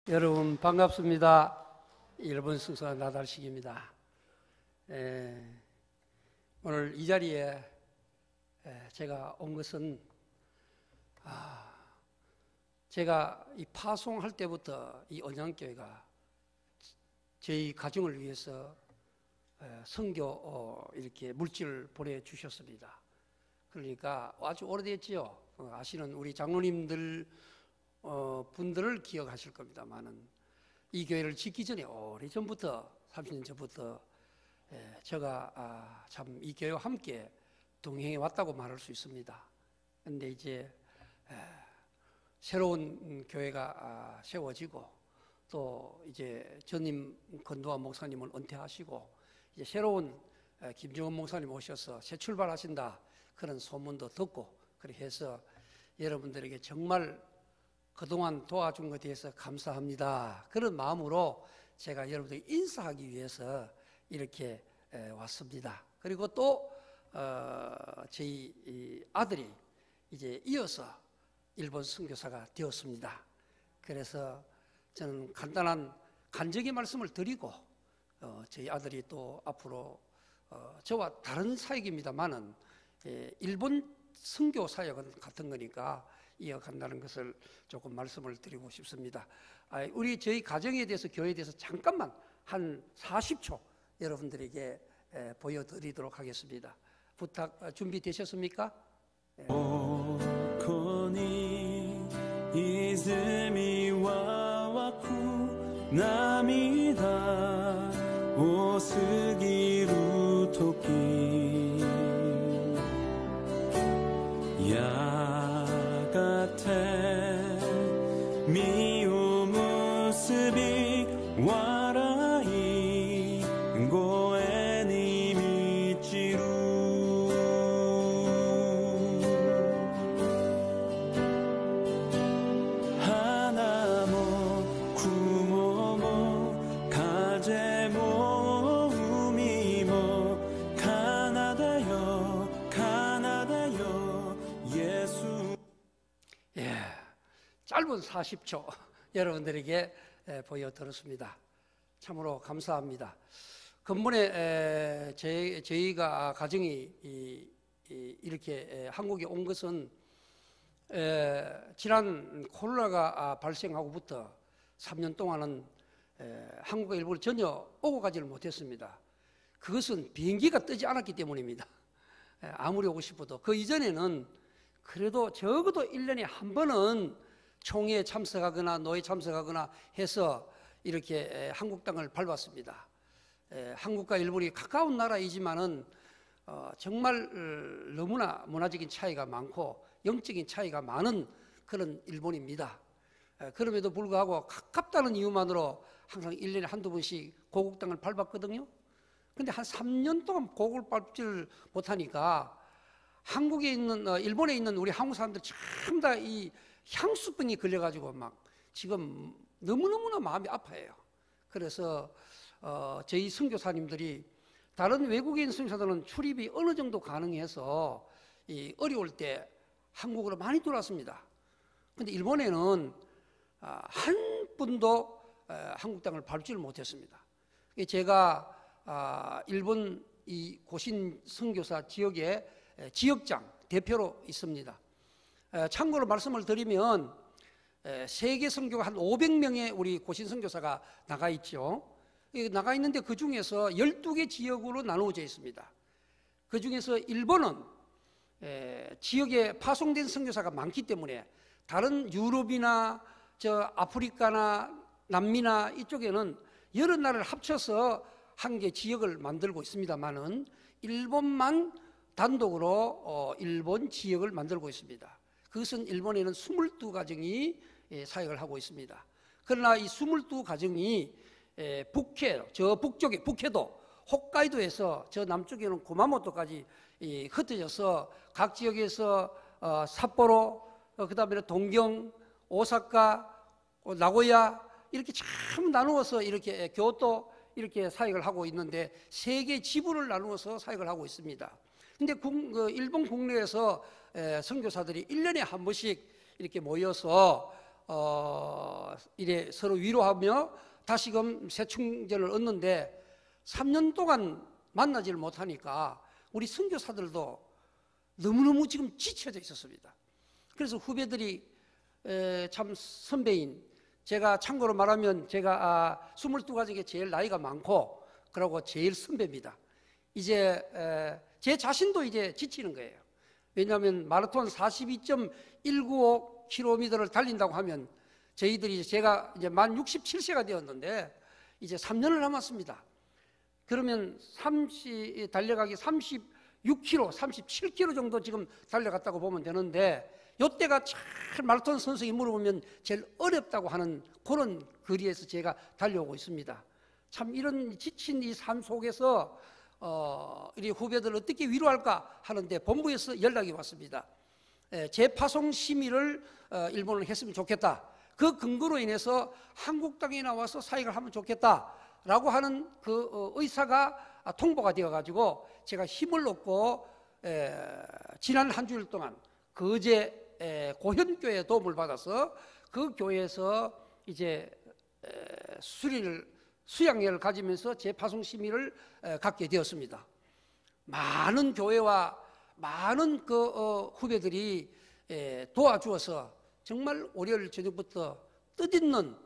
여러분 반갑습니다. 일본 승서 나달식입니다. 오늘 이 자리에 제가 온 것은 제가 이 파송할 때부터 이 언양교회가 저희 가정을 위해서 선교 이렇게 물질을 보내주셨습니다. 그러니까 아주 오래됐지요. 아시는 우리 장로님들 분들을 기억하실 겁니다만은 이 교회를 짓기 전에 오래전부터 30년 전부터 제가 참 이 교회와 함께 동행해 왔다고 말할 수 있습니다. 그런데 이제 새로운 교회가 세워지고 또 이제 전임 건도환 목사님은 은퇴하시고 이제 새로운 김정은 목사님 오셔서 새 출발하신다 그런 소문도 듣고 그렇게 해서 여러분들에게 정말 그동안 도와준 것에 대해서 감사합니다. 그런 마음으로 제가 여러분들에게 인사하기 위해서 이렇게 왔습니다. 그리고 또 저희 아들이 이제 이어서 일본 선교사가 되었습니다. 그래서 저는 간단한 간증의 말씀을 드리고 저희 아들이 또 앞으로 저와 다른 사역입니다만은 일본 선교 사역은 같은 거니까 이어간다는 것을 조금 말씀을 드리고 싶습니다. 우리 저희 가정에 대해서 교회에 대해서 잠깐만 한 40초 여러분들에게 보여드리도록 하겠습니다. 부탁 준비되셨습니까? ここに泉は湧く涙多すぎる時やがて実を結び笑い声に満ちる花も雲も風も海もカナダよカナダよ예수 짧은 40초 여러분들에게 보여드렸습니다. 참으로 감사합니다. 근본에 저희가 가정이 이렇게 한국에 온 것은 지난 코로나가 발생하고부터 3년 동안은 한국과 일본을 전혀 오고 가지를 못했습니다. 그것은 비행기가 뜨지 않았기 때문입니다. 아무리 오고 싶어도. 그 이전에는 그래도 적어도 1년에 한 번은 총회에 참석하거나 노회에 참석하거나 해서 이렇게 한국 땅을 밟았습니다. 한국과 일본이 가까운 나라이지만은 정말 너무나 문화적인 차이가 많고 영적인 차이가 많은 그런 일본입니다. 그럼에도 불구하고 가깝다는 이유만으로 항상 1년에 한두 번씩 고국 땅을 밟았거든요. 근데 한 3년 동안 고국을 밟지를 못하니까 한국에 있는 일본에 있는 우리 한국 사람들 전부 다 이 향수병이 걸려가지고 막 지금 너무너무나 마음이 아파해요. 그래서 저희 선교사님들이 다른 외국인 선교사들은 출입이 어느 정도 가능해서 이 어려울 때 한국으로 많이 들어왔습니다. 그런데 일본에는 한 분도 한국 땅을 밟지를 못했습니다. 제가 일본 이 고신 선교사 지역에 지역장 대표로 있습니다. 참고로 말씀을 드리면 세계 선교가 한 500명의 우리 고신 선교사가 나가 있죠. 나가 있는데 그 중에서 12개 지역으로 나누어져 있습니다. 그 중에서 일본은 지역에 파송된 선교사가 많기 때문에 다른 유럽이나 저 아프리카나 남미나 이쪽에는 여러 나라를 합쳐서 한 개 지역을 만들고 있습니다만은 일본만 단독으로 일본 지역을 만들고 있습니다. 그것은 일본에는 22가정이 사역을 하고 있습니다. 그러나 이 22가정이 북해, 저 북쪽에 북해도 홋카이도에서 저 남쪽에는 구마모토까지 흩어져서 각 지역에서 삿포로, 그 다음에 동경, 오사카, 나고야 이렇게 참 나누어서 이렇게 교토 이렇게 사역을 하고 있는데 3개 지부를 나누어서 사역을 하고 있습니다. 근데 일본 국내에서 선교사들이 1년에 한 번씩 이렇게 모여서 이래 서로 위로하며 다시금 새 충전을 얻는데 3년 동안 만나지를 못하니까 우리 선교사들도 너무너무 지금 지쳐져 있었습니다. 그래서 후배들이 참 선배인, 제가 참고로 말하면 제가 22가족에 제일 나이가 많고 그러고 제일 선배입니다. 이제 제 자신도 이제 지치는 거예요. 왜냐하면 마라톤 42.195km를 달린다고 하면 저희들이 제가 이제 만 67세가 되었는데 이제 3년을 남았습니다. 그러면 달려가기 36km, 37km 정도 지금 달려갔다고 보면 되는데 이때가 참 마라톤 선수에게 물어보면 제일 어렵다고 하는 그런 거리에서 제가 달려오고 있습니다. 참 이런 지친 이 삶 속에서 이 후배들을 어떻게 위로할까 하는데 본부에서 연락이 왔습니다. 재파송 심의를 일본을 했으면 좋겠다. 그 근거로 인해서 한국 땅에 나와서 사역을 하면 좋겠다라고 하는 그 의사가 통보가 되어가지고 제가 힘을 얻고 지난 한 주일 동안 거제 고현교회 도움을 받아서 그 교회에서 이제 수양회를 가지면서 재파송 심의를 갖게 되었습니다. 많은 교회와 많은 그 후배들이 도와주어서 정말 월요일 저녁부터 뜻있는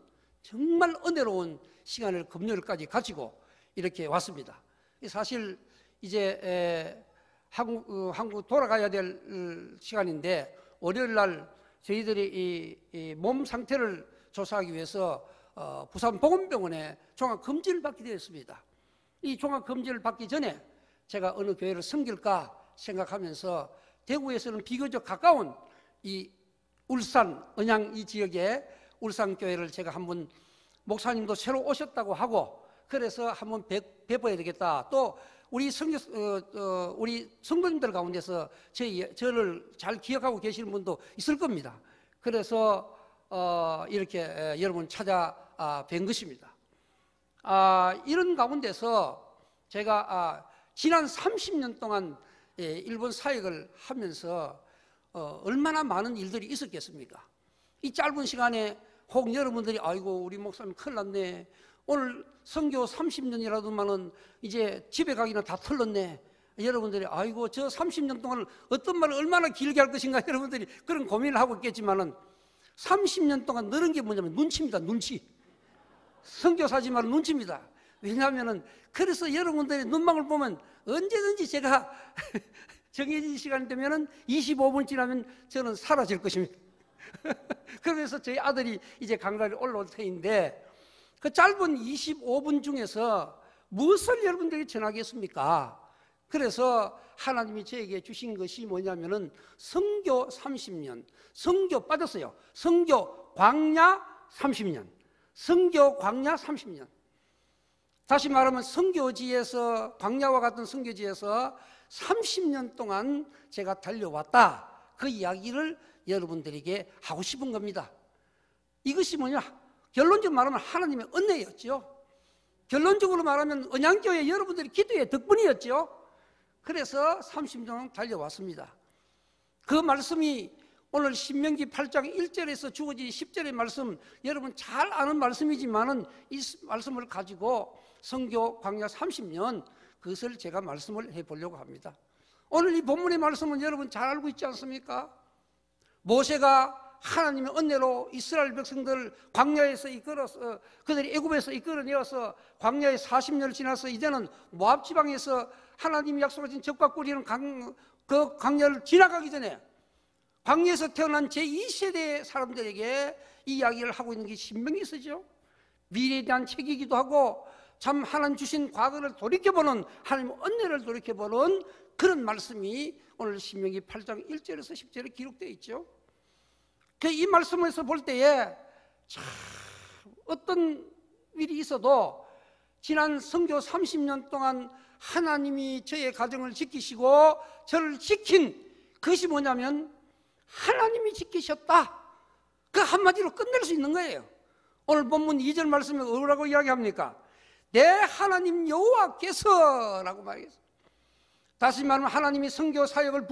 정말 은혜로운 시간을 금요일까지 가지고 이렇게 왔습니다. 사실 이제 한국 돌아가야 될 시간인데 월요일 날 저희들이 이 몸 상태를 조사하기 위해서 부산 보건병원에 종합검진을 받게 되었습니다. 이 종합검진을 받기 전에 제가 어느 교회를 섬길까 생각하면서 대구에서는 비교적 가까운 이 울산, 언양 이 지역에 울산교회를 제가 한번 목사님도 새로 오셨다고 하고 그래서 한번 뵈봐야 되겠다. 또 우리 우리 성도님들 가운데서 저를 잘 기억하고 계시는 분도 있을 겁니다. 그래서 이렇게 여러분 찾아뵌 것입니다. 이런 가운데서 제가 지난 30년 동안 일본 사역을 하면서 얼마나 많은 일들이 있었겠습니까? 이 짧은 시간에 혹 여러분들이 아이고 우리 목사님 큰일 났네, 오늘 선교 30년이라도만은 이제 집에 가기는 다 틀렸네, 여러분들이 아이고 저 30년 동안 어떤 말을 얼마나 길게 할 것인가 여러분들이 그런 고민을 하고 있겠지만은 30년 동안 늘은 게 뭐냐면 눈치입니다. 눈치. 선교사지만 눈치입니다. 왜냐하면은 그래서 여러분들의 눈망울 보면 언제든지 제가 정해진 시간이 되면은 25분 지나면 저는 사라질 것입니다. 그래서 저희 아들이 이제 강단에 올라올 터인데 그 짧은 25분 중에서 무엇을 여러분들에게 전하겠습니까? 그래서 하나님이 저에게 주신 것이 뭐냐면은 선교 30년, 선교 빠졌어요. 선교 광야 30년, 선교 광야 30년. 다시 말하면 선교지에서 광야와 같은 선교지에서 30년 동안 제가 달려왔다. 그 이야기를 여러분들에게 하고 싶은 겁니다. 이것이 뭐냐? 결론적으로 말하면 하나님의 은혜였죠. 결론적으로 말하면 언양교회 여러분들의 기도의 덕분이었죠. 그래서 30년 달려왔습니다. 그 말씀이 오늘 신명기 8장 1절에서 주어진 10절의 말씀, 여러분 잘 아는 말씀이지만은 이 말씀을 가지고 선교 광야 30년 그것을 제가 말씀을 해보려고 합니다. 오늘 이 본문의 말씀은 여러분 잘 알고 있지 않습니까? 모세가 하나님의 은혜로 이스라엘 백성들을 광야에서 이끌어서 그들이 애굽에서 이끌어내어서 광야에 40년을 지나서 이제는 모압 지방에서 하나님이 약속하신 적과 꿀이는 그 광야를 지나가기 전에 광야에서 태어난 제2세대의 사람들에게 이 이야기를 하고 있는 게 신명기서죠. 미래에 대한 책이기도 하고 참 하나님 주신 과거를 돌이켜보는, 하나님의 은혜를 돌이켜보는 그런 말씀이 오늘 신명기 8장 1절에서 10절에 기록되어 있죠. 이 말씀에서 볼 때에 참 어떤 일이 있어도 지난 선교 30년 동안 하나님이 저의 가정을 지키시고 저를 지킨 그것이 뭐냐면 하나님이 지키셨다. 그 한마디로 끝낼 수 있는 거예요. 오늘 본문 2절 말씀에 뭐라고 이야기합니까? 내 하나님 여호와께서 라고 말했어요. 다시 말하면 하나님이 선교 사역을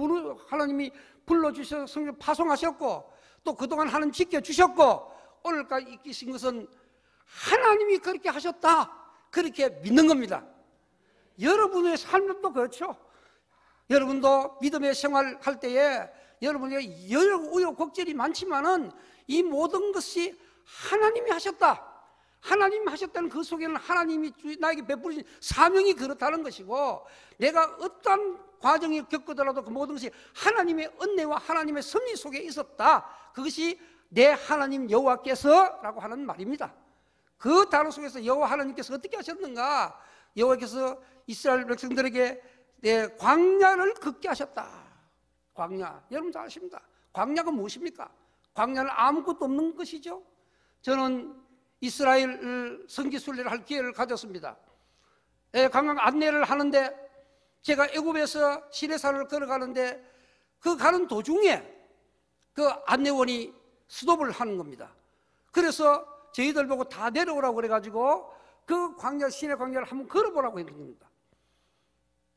하나님이 불러주셔서 선교 파송하셨고 또 그동안 하나님 지켜주셨고 오늘까지 있으신 것은 하나님이 그렇게 하셨다, 그렇게 믿는 겁니다. 여러분의 삶도 그렇죠. 여러분도 믿음의 생활할 때에 여러분에게 여러 우여곡절이 많지만은 이 모든 것이 하나님이 하셨다, 하나님이 하셨다는 그 속에는 하나님이 나에게 베푸신 사명이 그렇다는 것이고, 내가 어떠한 과정을 겪더라도 그 모든 것이 하나님의 은혜와 하나님의 섭리 속에 있었다, 그것이 내 하나님 여호와께서라고 하는 말입니다. 그 단어 속에서 여호와 하나님께서 어떻게 하셨는가? 여호와께서 이스라엘 백성들에게 광야를 걷게 하셨다. 광야, 여러분 잘 아십니다. 광야가 무엇입니까? 광야는 아무것도 없는 것이죠. 저는 이스라엘 성지순례를 할 기회를 가졌습니다. 관광 안내를 하는데, 제가 애굽에서 시내산을 걸어가는데 그 가는 도중에 그 안내원이 스톱을 하는 겁니다. 그래서 저희들 보고 다 내려오라고 그래가지고 그 광야, 시내 광야를 한번 걸어보라고 했는 겁니다.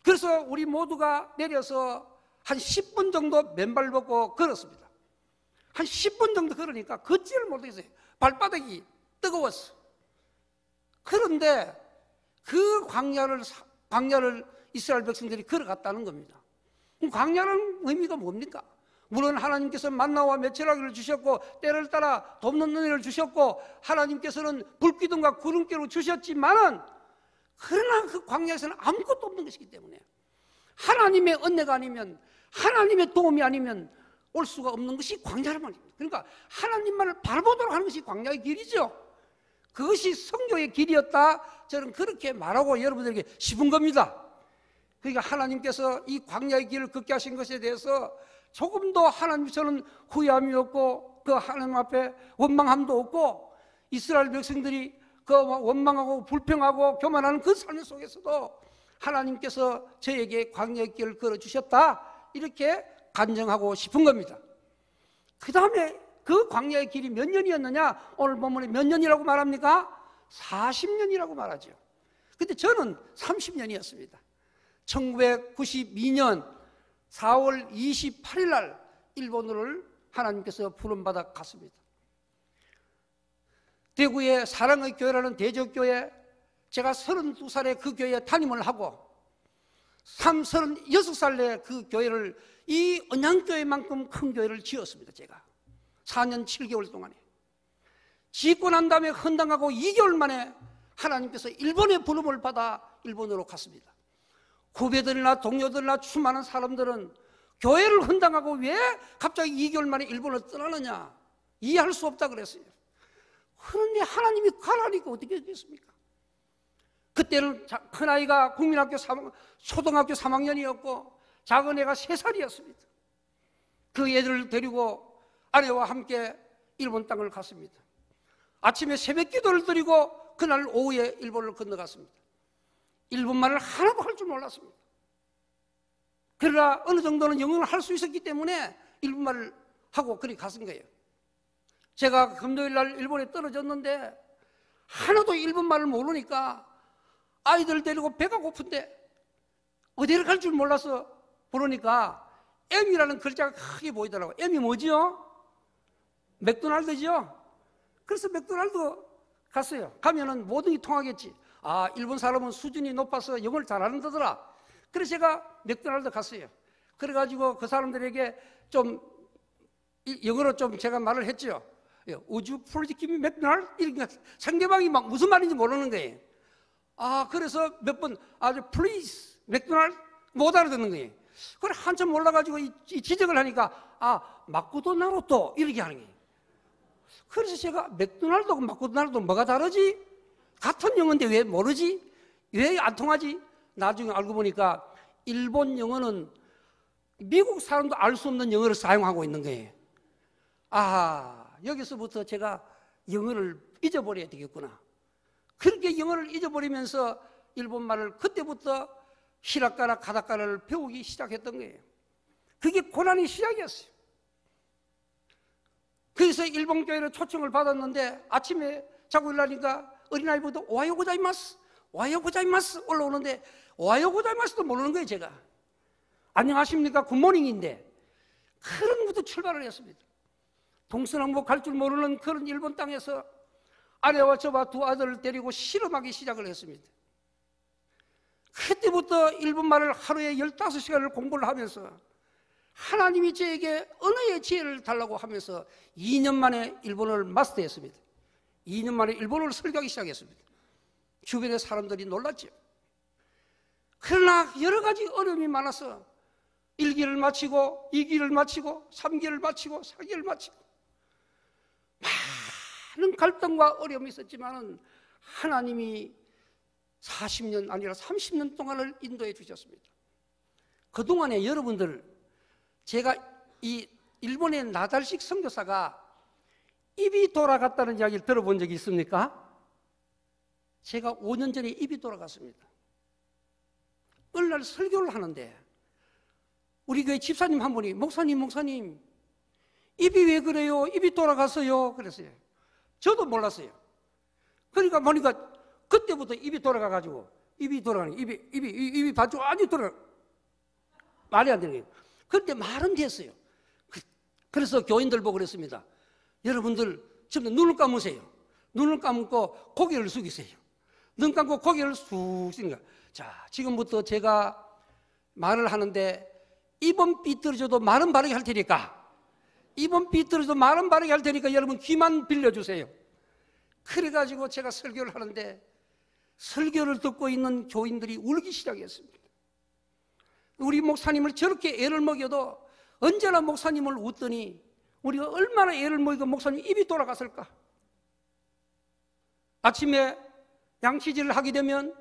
그래서 우리 모두가 내려서 한 10분 정도 맨발 벗고 걸었습니다. 한 10분 정도 걸으니까 걷지를 못했어요. 발바닥이 뜨거웠어. 그런데 그 광야를 이스라엘 백성들이 걸어갔다는 겁니다. 그럼 광야는 의미가 뭡니까? 물론 하나님께서 만나와 메추라기를 주셨고 때를 따라 돕는 은혜를 주셨고 하나님께서는 불기둥과 구름기로 주셨지만은, 그러나 그 광야에서는 아무것도 없는 것이기 때문에 하나님의 은혜가 아니면, 하나님의 도움이 아니면 올 수가 없는 것이 광야란 말입니다. 그러니까 하나님만을 바라보도록 하는 것이 광야의 길이죠. 그것이 성교의 길이었다, 저는 그렇게 말하고 여러분들에게 씹은 겁니다. 그러니까 하나님께서 이 광야의 길을 걷게 하신 것에 대해서 조금도 하나님, 저는 후회함이 없고 그 하나님 앞에 원망함도 없고, 이스라엘 백성들이 그 원망하고 불평하고 교만하는 그 삶 속에서도 하나님께서 저에게 광야의 길을 걸어주셨다, 이렇게 간증하고 싶은 겁니다. 그 다음에 그 광야의 길이 몇 년이었느냐? 오늘 본문에 몇 년이라고 말합니까? 40년이라고 말하죠. 근데 저는 30년이었습니다. 1992년 4월 28일 날 일본으로 하나님께서 부름받아 갔습니다. 대구의 사랑의 교회라는 대적교회, 제가 32살에 그 교회에 담임을 하고 36살에 그 교회를, 이 언양교회만큼 큰 교회를 지었습니다. 제가 4년 7개월 동안에 짓고 난 다음에 헌당하고 2개월 만에 하나님께서 일본의 부름을 받아 일본으로 갔습니다. 후배들이나 동료들이나 수많은 사람들은 교회를 헌당하고 왜 갑자기 2개월 만에 일본을 떠나느냐, 이해할 수 없다 그랬어요. 그런데 하나님이 가라니까 어떻게 되겠습니까? 그때는 큰아이가 국민학교 초등학교 3학년이었고 작은 애가 3살이었습니다. 그 애들을 데리고 아내와 함께 일본 땅을 갔습니다. 아침에 새벽 기도를 드리고 그날 오후에 일본을 건너갔습니다. 일본말을 하나도 할 줄 몰랐습니다. 그러나 어느 정도는 영어를 할 수 있었기 때문에 일본말을 하고 그리 갔은 거예요. 제가 금요일 날 일본에 떨어졌는데 하나도 일본말을 모르니까 아이들 데리고 배가 고픈데 어디를 갈 줄 몰라서 부르니까 M이라는 글자가 크게 보이더라고요. M이 뭐지요? 맥도날드죠? 그래서 맥도날드 갔어요. 가면은 모든 게 통하겠지. 아, 일본 사람은 수준이 높아서 영어를 잘하는다더라. 그래서 제가 맥도날드 갔어요. 그래가지고 그 사람들에게 좀 영어로 좀 제가 말을 했죠. Would you please give me McDonald's? 이러니까 상대방이 막 무슨 말인지 모르는 거예요. 아, 그래서 몇 번 아주 please 맥도날드 못 알아듣는 거예요. 그래 한참 몰라가지고 이 지적을 하니까 마쿠도나루토 이렇게 하는 거예요. 그래서 제가 맥도날드하고 마쿠도나루토 뭐가 다르지? 같은 영어인데 왜 모르지? 왜 안 통하지? 나중에 알고 보니까 일본 영어는 미국 사람도 알 수 없는 영어를 사용하고 있는 거예요. 여기서부터 제가 영어를 잊어버려야 되겠구나. 그렇게 영어를 잊어버리면서 일본말을 그때부터 히라카나 가다카나를 배우기 시작했던 거예요. 그게 고난의 시작이었어요. 그래서 일본 교회로 초청을 받았는데 아침에 자고 일어나니까 어린아이보다 오하요 고자이마스, 오하요 고자이마스 올라오는데 오하요 고자이마스도 모르는 거예요. 제가 안녕하십니까 굿모닝인데 그런 것부터 출발을 했습니다. 동서남북 갈 줄 모르는 그런 일본 땅에서 아내와 저와 두 아들을 데리고 실험하기 시작을 했습니다. 그때부터 일본말을 하루에 15시간을 공부를 하면서 하나님이 저에게 언어의 지혜를 달라고 하면서 2년 만에 일본어를 마스터했습니다. 2년 만에 일본어를 설교하기 시작했습니다. 주변의 사람들이 놀랐죠. 그러나 여러 가지 어려움이 많아서 1기를 마치고 2기를 마치고 3기를 마치고 4기를 마치고 많은 갈등과 어려움이 있었지만 하나님이 40년 아니라 30년 동안을 인도해 주셨습니다. 그동안에 여러분들, 제가 이 일본의 나달식 선교사가 입이 돌아갔다는 이야기를 들어본 적이 있습니까? 제가 5년 전에 입이 돌아갔습니다. 어느 날 설교를 하는데 우리 교회 집사님 한 분이 목사님 입이 왜 그래요? 입이 돌아갔어요. 그랬어요. 저도 몰랐어요. 그러니까 보니까 그때부터 입이 돌아가가지고 입이 돌아가는 입이 반쪽 아주 돌아가 말이 안 되는 거예요. 그때 말은 됐어요. 그래서 교인들 보고 그랬습니다. 여러분들 전부 눈을 감으세요. 눈을 감고 고개를 숙이세요. 눈 감고 고개를 쑥 숙이니까 자, 지금부터 제가 말을 하는데 입은 삐뚤어져도 말은 바르게 할 테니까 입은 삐뚤어져도 말은 바르게 할 테니까 여러분 귀만 빌려주세요. 그래가지고 제가 설교를 하는데 설교를 듣고 있는 교인들이 울기 시작했습니다. 우리 목사님을 저렇게 애를 먹여도 언제나 목사님을 웃더니 우리가 얼마나 애를 먹이고 목사님 입이 돌아갔을까. 아침에 양치질을 하게 되면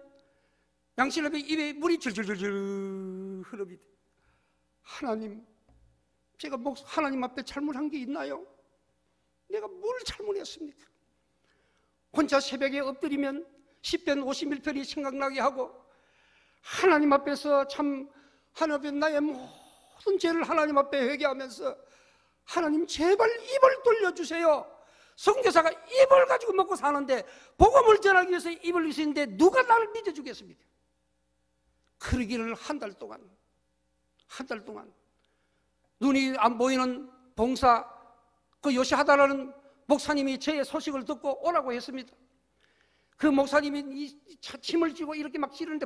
양치질 하면 입에 물이 줄줄줄줄 흐릅니다. 하나님, 제가 하나님 앞에 잘못한 게 있나요? 내가 뭘 잘못했습니까? 혼자 새벽에 엎드리면 10편 51편이 생각나게 하고 하나님 앞에서 참 하나님 앞에 나의 모든 죄를 하나님 앞에 회개하면서 하나님 제발 입을 돌려주세요. 선교사가 입을 가지고 먹고 사는데 복음을 전하기 위해서 입을 쓰는데 누가 나를 믿어주겠습니까? 그러기를 한 달 동안 눈이 안 보이는 봉사 그 요시하다라는 목사님이 저의 소식을 듣고 오라고 했습니다. 그 목사님이 침을 쥐고 이렇게 막 찌르는데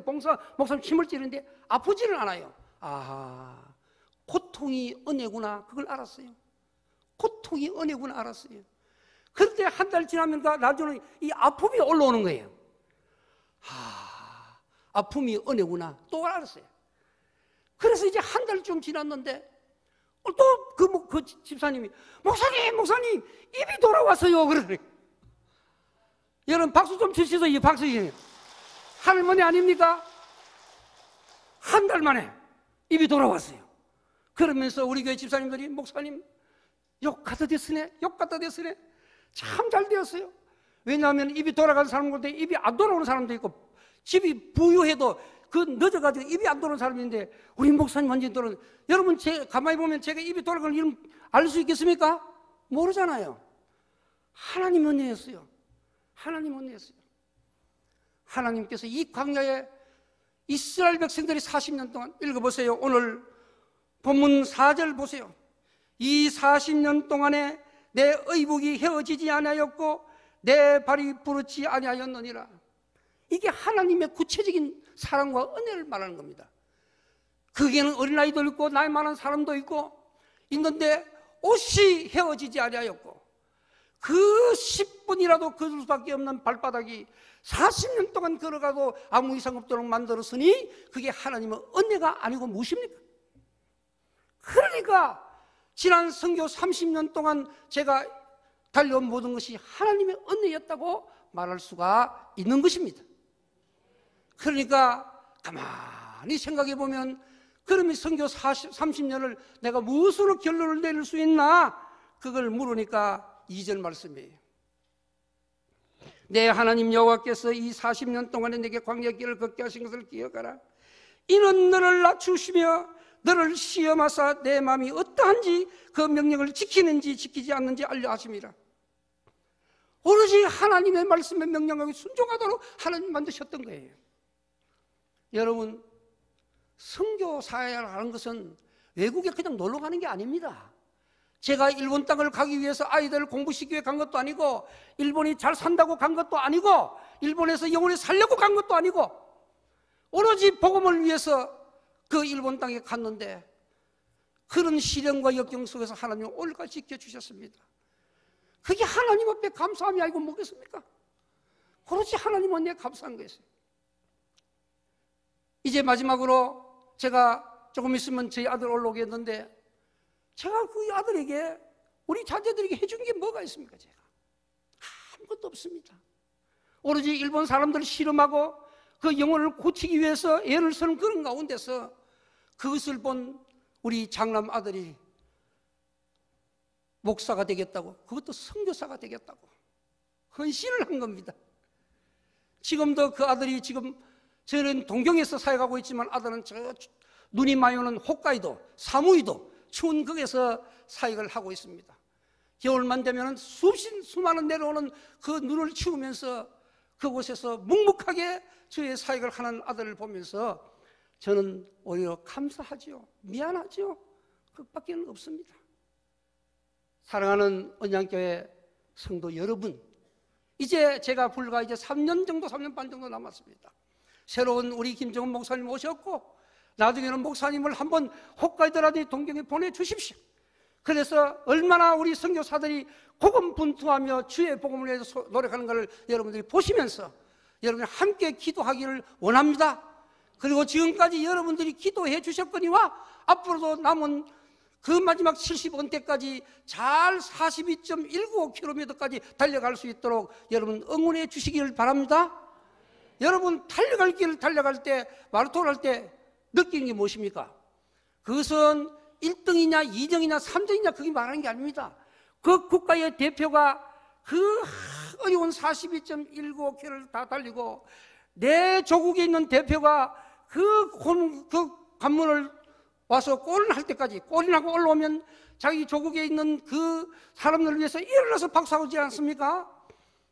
목사님 침을 찌르는데 아프지는 않아요. 아하, 고통이 은혜구나 그걸 알았어요. 고통이 은혜구나 알았어요. 그런데 한 달 지나면 나중에 이 아픔이 올라오는 거예요. 아픔이 은혜구나 또 알았어요. 그래서 이제 한 달쯤 지났는데 또 그 집사님이 목사님 입이 돌아왔어요 그러더니 여러분 박수 좀 치시죠. 이 박수 치세요. 할머니 아닙니까? 한 달 만에 입이 돌아왔어요. 그러면서 우리 교회 집사님들이 목사님 욕 갖다 됐으네 참 잘 되었어요. 왜냐하면 입이 돌아간 사람인데 입이 안 돌아오는 사람도 있고 집이 부유해도 그 늦어가지고 입이 안 돌아오는 사람인데 우리 목사님 완전히 돌아오는. 여러분 가만히 보면 제가 입이 돌아가는 이름 알 수 있겠습니까? 모르잖아요. 하나님 은혜였어요. 하나님께서 이 광야에 이스라엘 백성들이 40년 동안 읽어보세요. 오늘 본문 4절 보세요. 이 40년 동안에 내 의복이 헤어지지 아니하였고 내 발이 부르지 아니하였느니라. 이게 하나님의 구체적인 사랑과 은혜를 말하는 겁니다. 거기에는 어린아이도 있고 나이 많은 사람도 있는데 옷이 헤어지지 아니하였고 그 10분이라도 걸을 수밖에 없는 발바닥이 40년 동안 걸어가도 아무 이상 없도록 만들었으니 그게 하나님의 은혜가 아니고 무엇입니까? 그러니까 지난 선교 30년 동안 제가 달려온 모든 것이 하나님의 은혜였다고 말할 수가 있는 것입니다. 그러니까 가만히 생각해 보면 그러면 선교 30년을 내가 무엇으로 결론을 내릴 수 있나? 그걸 물으니까 2절 말씀이에요. 내 하나님 여호와께서 이 40년 동안에 내게 광야길을 걷게 하신 것을 기억하라. 이는 너를 낮추시며 너를 시험하사 내 마음이 어떠한지 그 명령을 지키는지 지키지 않는지 알려 하심이라. 오로지 하나님의 말씀에 명령하고 순종하도록 하나님 만드셨던 거예요. 여러분, 선교사회를 하는 것은 외국에 그냥 놀러 가는 게 아닙니다. 제가 일본 땅을 가기 위해서 아이들을 공부시키기 위해 간 것도 아니고, 일본이 잘 산다고 간 것도 아니고, 일본에서 영원히 살려고 간 것도 아니고, 오로지 복음을 위해서 그 일본 땅에 갔는데, 그런 시련과 역경 속에서 하나님은 오늘까지 지켜주셨습니다. 그게 하나님 앞에 감사함이 아니고 뭐겠습니까? 그렇지, 하나님은 내 감사한 거였어요. 이제 마지막으로 제가 조금 있으면 저희 아들 올라오겠는데, 제가 그 아들에게, 우리 자녀들에게 해준 게 뭐가 있습니까? 제가 아무것도 없습니다. 오로지 일본 사람들을 실험하고 그 영혼을 고치기 위해서 애를 쓰는 그런 가운데서 그것을 본 우리 장남 아들이 목사가 되겠다고, 그것도 선교사가 되겠다고 헌신을 한 겁니다. 지금도 그 아들이, 지금 저는 동경에서 사역하고 있지만 아들은 저 눈이 많이 오는 홋카이도, 사무이도 추운 극에서 사역을 하고 있습니다. 겨울만 되면 수많은 내려오는 그 눈을 치우면서 그곳에서 묵묵하게 주의 사역을 하는 아들을 보면서 저는 오히려 감사하지요, 미안하지요, 그밖에 없습니다. 사랑하는 언양교회 성도 여러분, 이제 제가 불과 이제 3년 반 정도 남았습니다. 새로운 우리 김정은 목사님 오셨고, 나중에는 목사님을 한번 홋카이도라든지 동경에 보내주십시오. 그래서 얼마나 우리 선교사들이 고군분투하며 주의 복음을 위해서 노력하는 것을 여러분들이 보시면서 여러분이 함께 기도하기를 원합니다. 그리고 지금까지 여러분들이 기도해 주셨거니와 앞으로도 남은 그 마지막 70원 때까지 잘 42.195km까지 달려갈 수 있도록 여러분 응원해 주시기를 바랍니다. 여러분 달려갈 길을 달려갈 때, 마라톤 할 때 느끼는 게 무엇입니까? 그것은 1등이냐 2등이냐 3등이냐 그게 말하는 게 아닙니다. 그 국가의 대표가 그 어려운 42.195km를 다 달리고, 내 조국에 있는 대표가 그 관문을 와서 골을 할 때까지, 골이 나고 올라오면 자기 조국에 있는 그 사람들을 위해서 일어나서 박수하지 않습니까?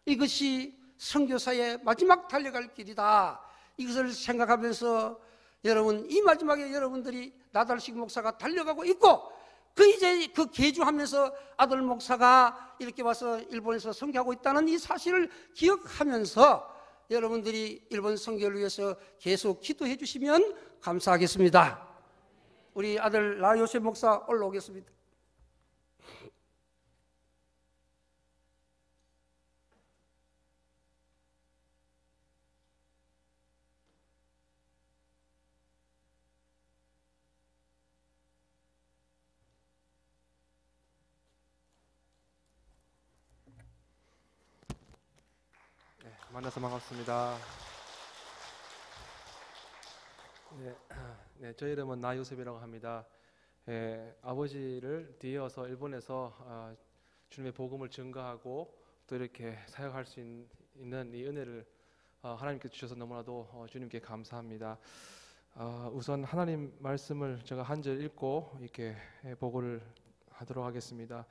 이것이 선교사의 마지막 달려갈 길이다. 이것을 생각하면서 여러분, 이 마지막에 여러분들이 나달식 목사가 달려가고 있고, 이제 그 계주하면서 아들 목사가 이렇게 와서 일본에서 선교하고 있다는 이 사실을 기억하면서 여러분들이 일본 선교를 위해서 계속 기도해 주시면 감사하겠습니다. 우리 아들 라요셉 목사 올라오겠습니다. 만나서 반갑습니다. 저 이름은 나요셉이라고 합니다. 아버지를 뒤이어서 일본에서 주님의 복음을 증거하고 또 이렇게 사역할 수 있는 이 은혜를 하나님께 주셔서 너무나도 주님께 감사합니다. 우선 하나님 말씀을 제가 한 절 읽고 이렇게 보고를 하도록 하겠습니다.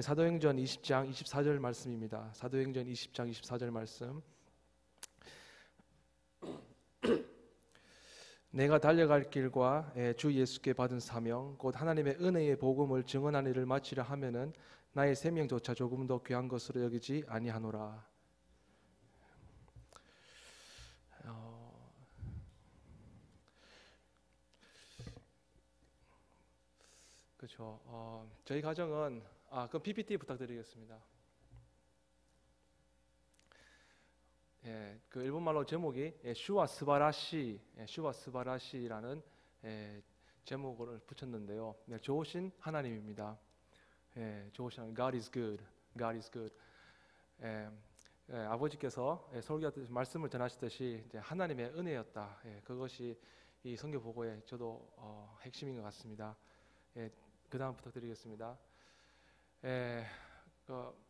사도행전 20장 24절 말씀입니다. 사도행전 20장 24절 말씀. 내가 달려갈 길과 주 예수께 받은 사명 곧 하나님의 은혜의 복음을 증언하는 일을 마치려 하면은 나의 생명조차 조금 더 귀한 것으로 여기지 아니하노라. 그렇죠. 저희 가정은 그럼 PPT 부탁드리겠습니다. 그 일본말로 제목이 슈와 스바라시, 슈와 스바라시라는 제목을 붙였는데요. 좋으신 하나님입니다. 좋으신 하나님, God is good, God is good. 아버지께서 설교 말씀을 전하시듯이 이제 하나님의 은혜였다. 그것이 이 선교 보고의 저도 핵심인 것 같습니다. 그 다음 부탁드리겠습니다.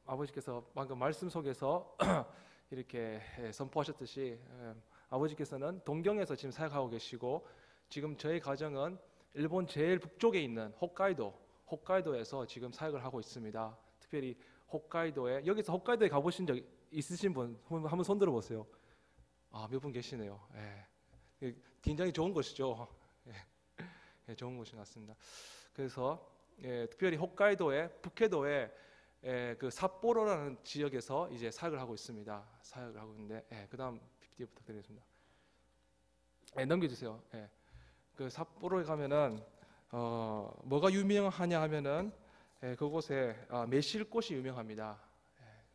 아버지께서 방금 말씀 속에서 이렇게 선포하셨듯이 아버지께서는 동경에서 지금 사역하고 계시고, 지금 저희 가정은 일본 제일 북쪽에 있는 홋카이도에서 지금 사역을 하고 있습니다. 특별히 홋카이도에, 여기서 홋카이도에 가보신 적 있으신 분 한번 손 들어보세요. 몇 분 계시네요. 굉장히 좋은 곳이죠. 좋은 곳인 것 같습니다. 그래서 특별히 홋카이도의 북해도의 그 삿포로라는 지역에서 이제 사역을 하고 있습니다. 사역을 하고 있는데, 그다음 PPT 부탁드리겠습니다. 넘겨주세요. 그 삿포로에 가면은 뭐가 유명하냐 하면은 그곳에 매실꽃이 유명합니다.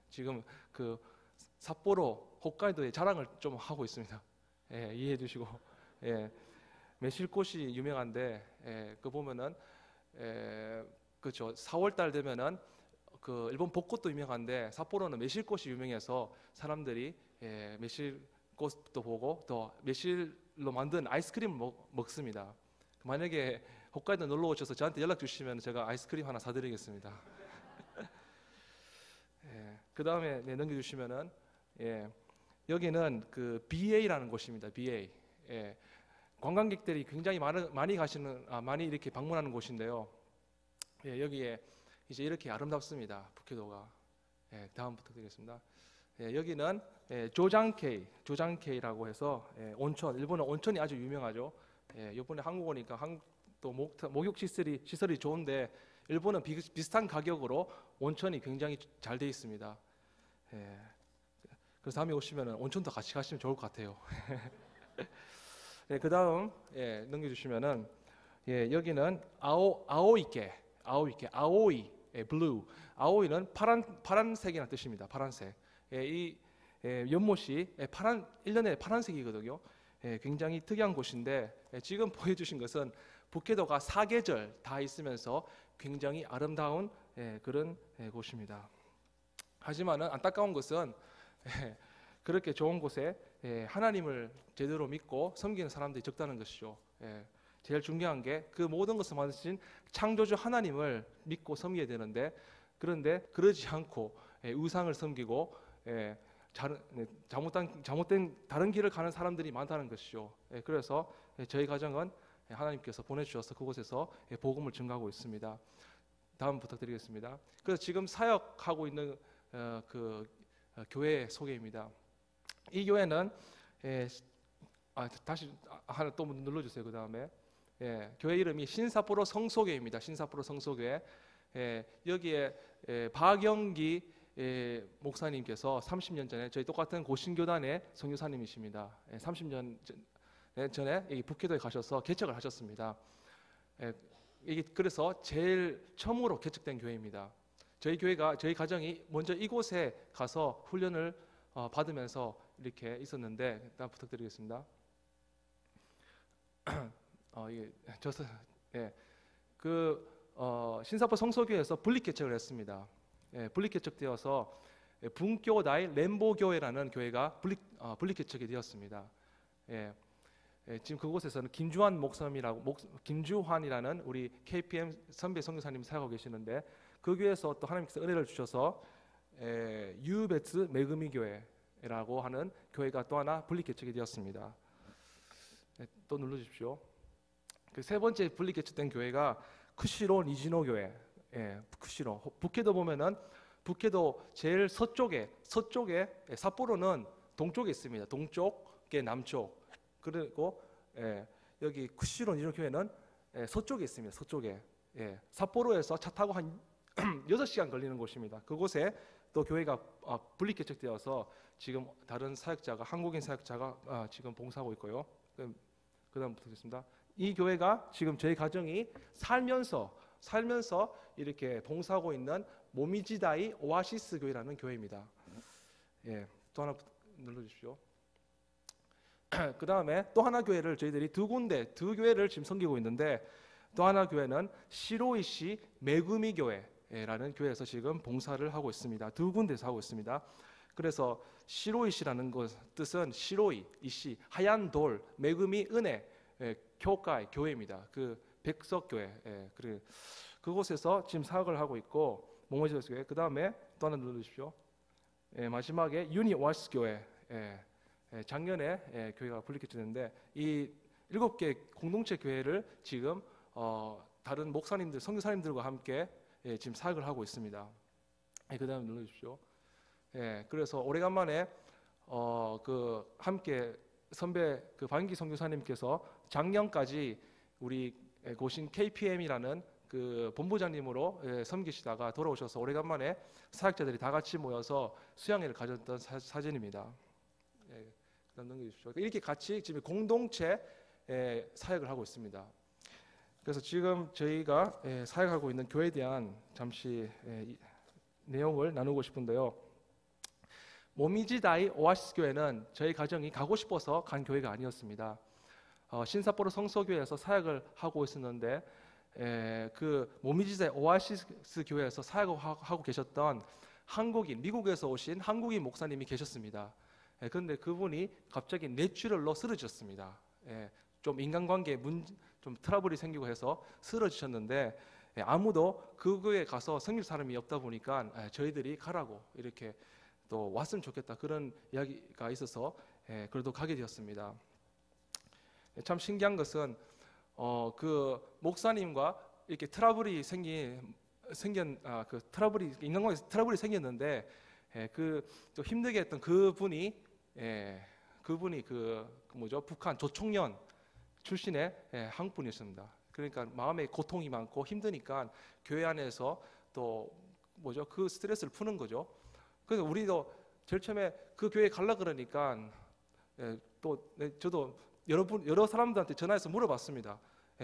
지금 그 삿포로 홋카이도의 자랑을 좀 하고 있습니다. 이해해 주시고, 매실꽃이 유명한데 그 보면은 그렇죠. 4월 달 되면은 그 일본 벚꽃도 유명한데 삿포로는 매실꽃이 유명해서 사람들이 매실꽃도 보고 또 매실로 만든 아이스크림을 먹습니다. 만약에 홋카이도 놀러 오셔서 저한테 연락 주시면 제가 아이스크림 하나 사드리겠습니다. 그 다음에 넘겨주시면은 여기는 그 BA라는 곳입니다. BA. 관광객들이 굉장히 많이 이렇게 방문하는 곳인데요. 여기에 이제 이렇게 아름답습니다. 북해도가. 다음 부탁드리겠습니다. 여기는 조장케이라고 해서 온천, 일본은 온천이 아주 유명하죠. 이번에 한국 오니까 한국도 목욕 시설이 좋은데 일본은 비슷한 가격으로 온천이 굉장히 잘 돼 있습니다. 그래서 다음에 오시면 온천도 같이 가시면 좋을 것 같아요. 그 다음 넘겨주시면은 여기는 아오이 블루. 아오이는 파란색이라는 뜻입니다. 파란색. 이 연못이 1년에 파란색이거든요. 굉장히 특이한 곳인데 지금 보여주신 것은 북해도가 4계절 다 있으면서 굉장히 아름다운 그런 곳입니다. 하지만은 안타까운 것은 그렇게 좋은 곳에 하나님을 제대로 믿고 섬기는 사람들이 적다는 것이죠. 제일 중요한 게 그 모든 것을 만드신 창조주 하나님을 믿고 섬겨야 되는데 그런데 그러지 않고 우상을 섬기고 잘못된 다른 길을 가는 사람들이 많다는 것이죠. 그래서 저희 가정은 하나님께서 보내주셔서 그곳에서 복음을 증가하고 있습니다. 다음 부탁드리겠습니다. 그래서 지금 사역하고 있는 그 교회 소개입니다. 이 교회는 다시 하나 또 눌러주세요. 그 다음에 교회 이름이 신삿포로 성소교회입니다. 신삿포로 성소교회. 여기에 박영기 목사님께서 30년 전에 저희 똑같은 고신교단의 선교사님이십니다. 30년 전에 여기 북해도에 가셔서 개척을 하셨습니다. 그래서 제일 처음으로 개척된 교회입니다. 저희 가정이 먼저 이곳에 가서 훈련을 받으면서 이렇게 있었는데 일단 부탁드리겠습니다. 신사포 성소교회에서 분립 개척을 했습니다. 분립 개척되어서 분교다이 렘보교회라는 교회가 분립 개척이 되었습니다. 지금 그곳에서는 김주환이라는 우리 KPM 선배 선교사님이 사역하고 계시는데 그 교회에서 또 하나님께서 은혜를 주셔서 유베츠 메그미 교회라고 하는 교회가 또 하나 분립 개척이 되었습니다. 또 눌러주십시오. 그 세 번째 분립 개척된 교회가 쿠시로 니지노 교회. 쿠시로. 북해도 보면은 북해도 제일 서쪽에 삿포로는 동쪽에 있습니다. 동쪽에 남쪽. 그리고 여기 쿠시로 니지노 교회는 서쪽에 있습니다. 서쪽에. 삿포로에서 차 타고 한 6시간 걸리는 곳입니다. 그곳에 또 교회가 분립 개척되어서 지금 다른 사역자가 한국인 사역자가 지금 봉사하고 있고요. 그다음 부탁드리겠습니다. 이 교회가 지금 저희 가정이 살면서 이렇게 봉사하고 있는 모미지다이 오아시스 교회라는 교회입니다. 또 하나 눌러주십시오. 그 다음에 또 하나 교회를 저희들이 두 교회를 지금 섬기고 있는데 또 하나 교회는 시로이시 메구미 교회라는 교회에서 지금 봉사를 하고 있습니다. 두 군데에서 하고 있습니다. 그래서 시로이시라는 뜻은 시로이, 이시, 하얀 돌, 메구미 은혜, 교회, 교회입니다. 그 백석교회. 그곳에서 지금 사역을 하고 있고 모모지도스 교회. 그 다음에 또 하나 눌러주십시오. 마지막에 유니워스 교회. 작년에 교회가 분립했는데 이 7개 공동체 교회를 지금 다른 목사님들, 선교사님들과 함께 지금 사역을 하고 있습니다. 그 다음에 눌러주십시오. 그래서 오래간만에 함께 선배 박인기 선교사님께서 작년까지 우리 고신 KPM이라는 그 본부장님으로 섬기시다가 돌아오셔서 오래간만에 사역자들이 다 같이 모여서 수양회를 가졌던 사진입니다. 그다음 넘겨주십시오. 이렇게 같이 지금 공동체 사역을 하고 있습니다. 그래서 지금 저희가 사역하고 있는 교회에 대한 잠시 내용을 나누고 싶은데요. 모미지다이 오아시스 교회는 저희 가정이 가고 싶어서 간 교회가 아니었습니다. 신사포로 성서교회에서 사역을 하고 있었는데 그 모미지다이 오아시스 교회에서 사역을 하고 계셨던 한국인, 미국에서 오신 한국인 목사님이 계셨습니다. 그런데 그분이 갑자기 뇌출혈로 쓰러졌습니다. 좀 인간관계에 좀 트러블이 생기고 해서 쓰러지셨는데 아무도 그 교회에 가서 섬길 사람이 없다 보니까 저희들이 가라고 이렇게 또 왔으면 좋겠다 그런 이야기가 있어서 그래도 가게 되었습니다. 참 신기한 것은 그 목사님과 이렇게 트러블이 인간관계에서 트러블이 생겼는데 그 또 힘들게 했던 그분이 그 뭐죠, 북한 조총련 출신의 한국 분이었습니다. 그러니까 마음에 고통이 많고 힘드니까 교회 안에서 또 뭐죠, 그 스트레스를 푸는 거죠. 그래서 우리도 제일 처음에 그 교회에 가려 그러니까 저도 여러 사람들한테 전화해서 물어봤습니다.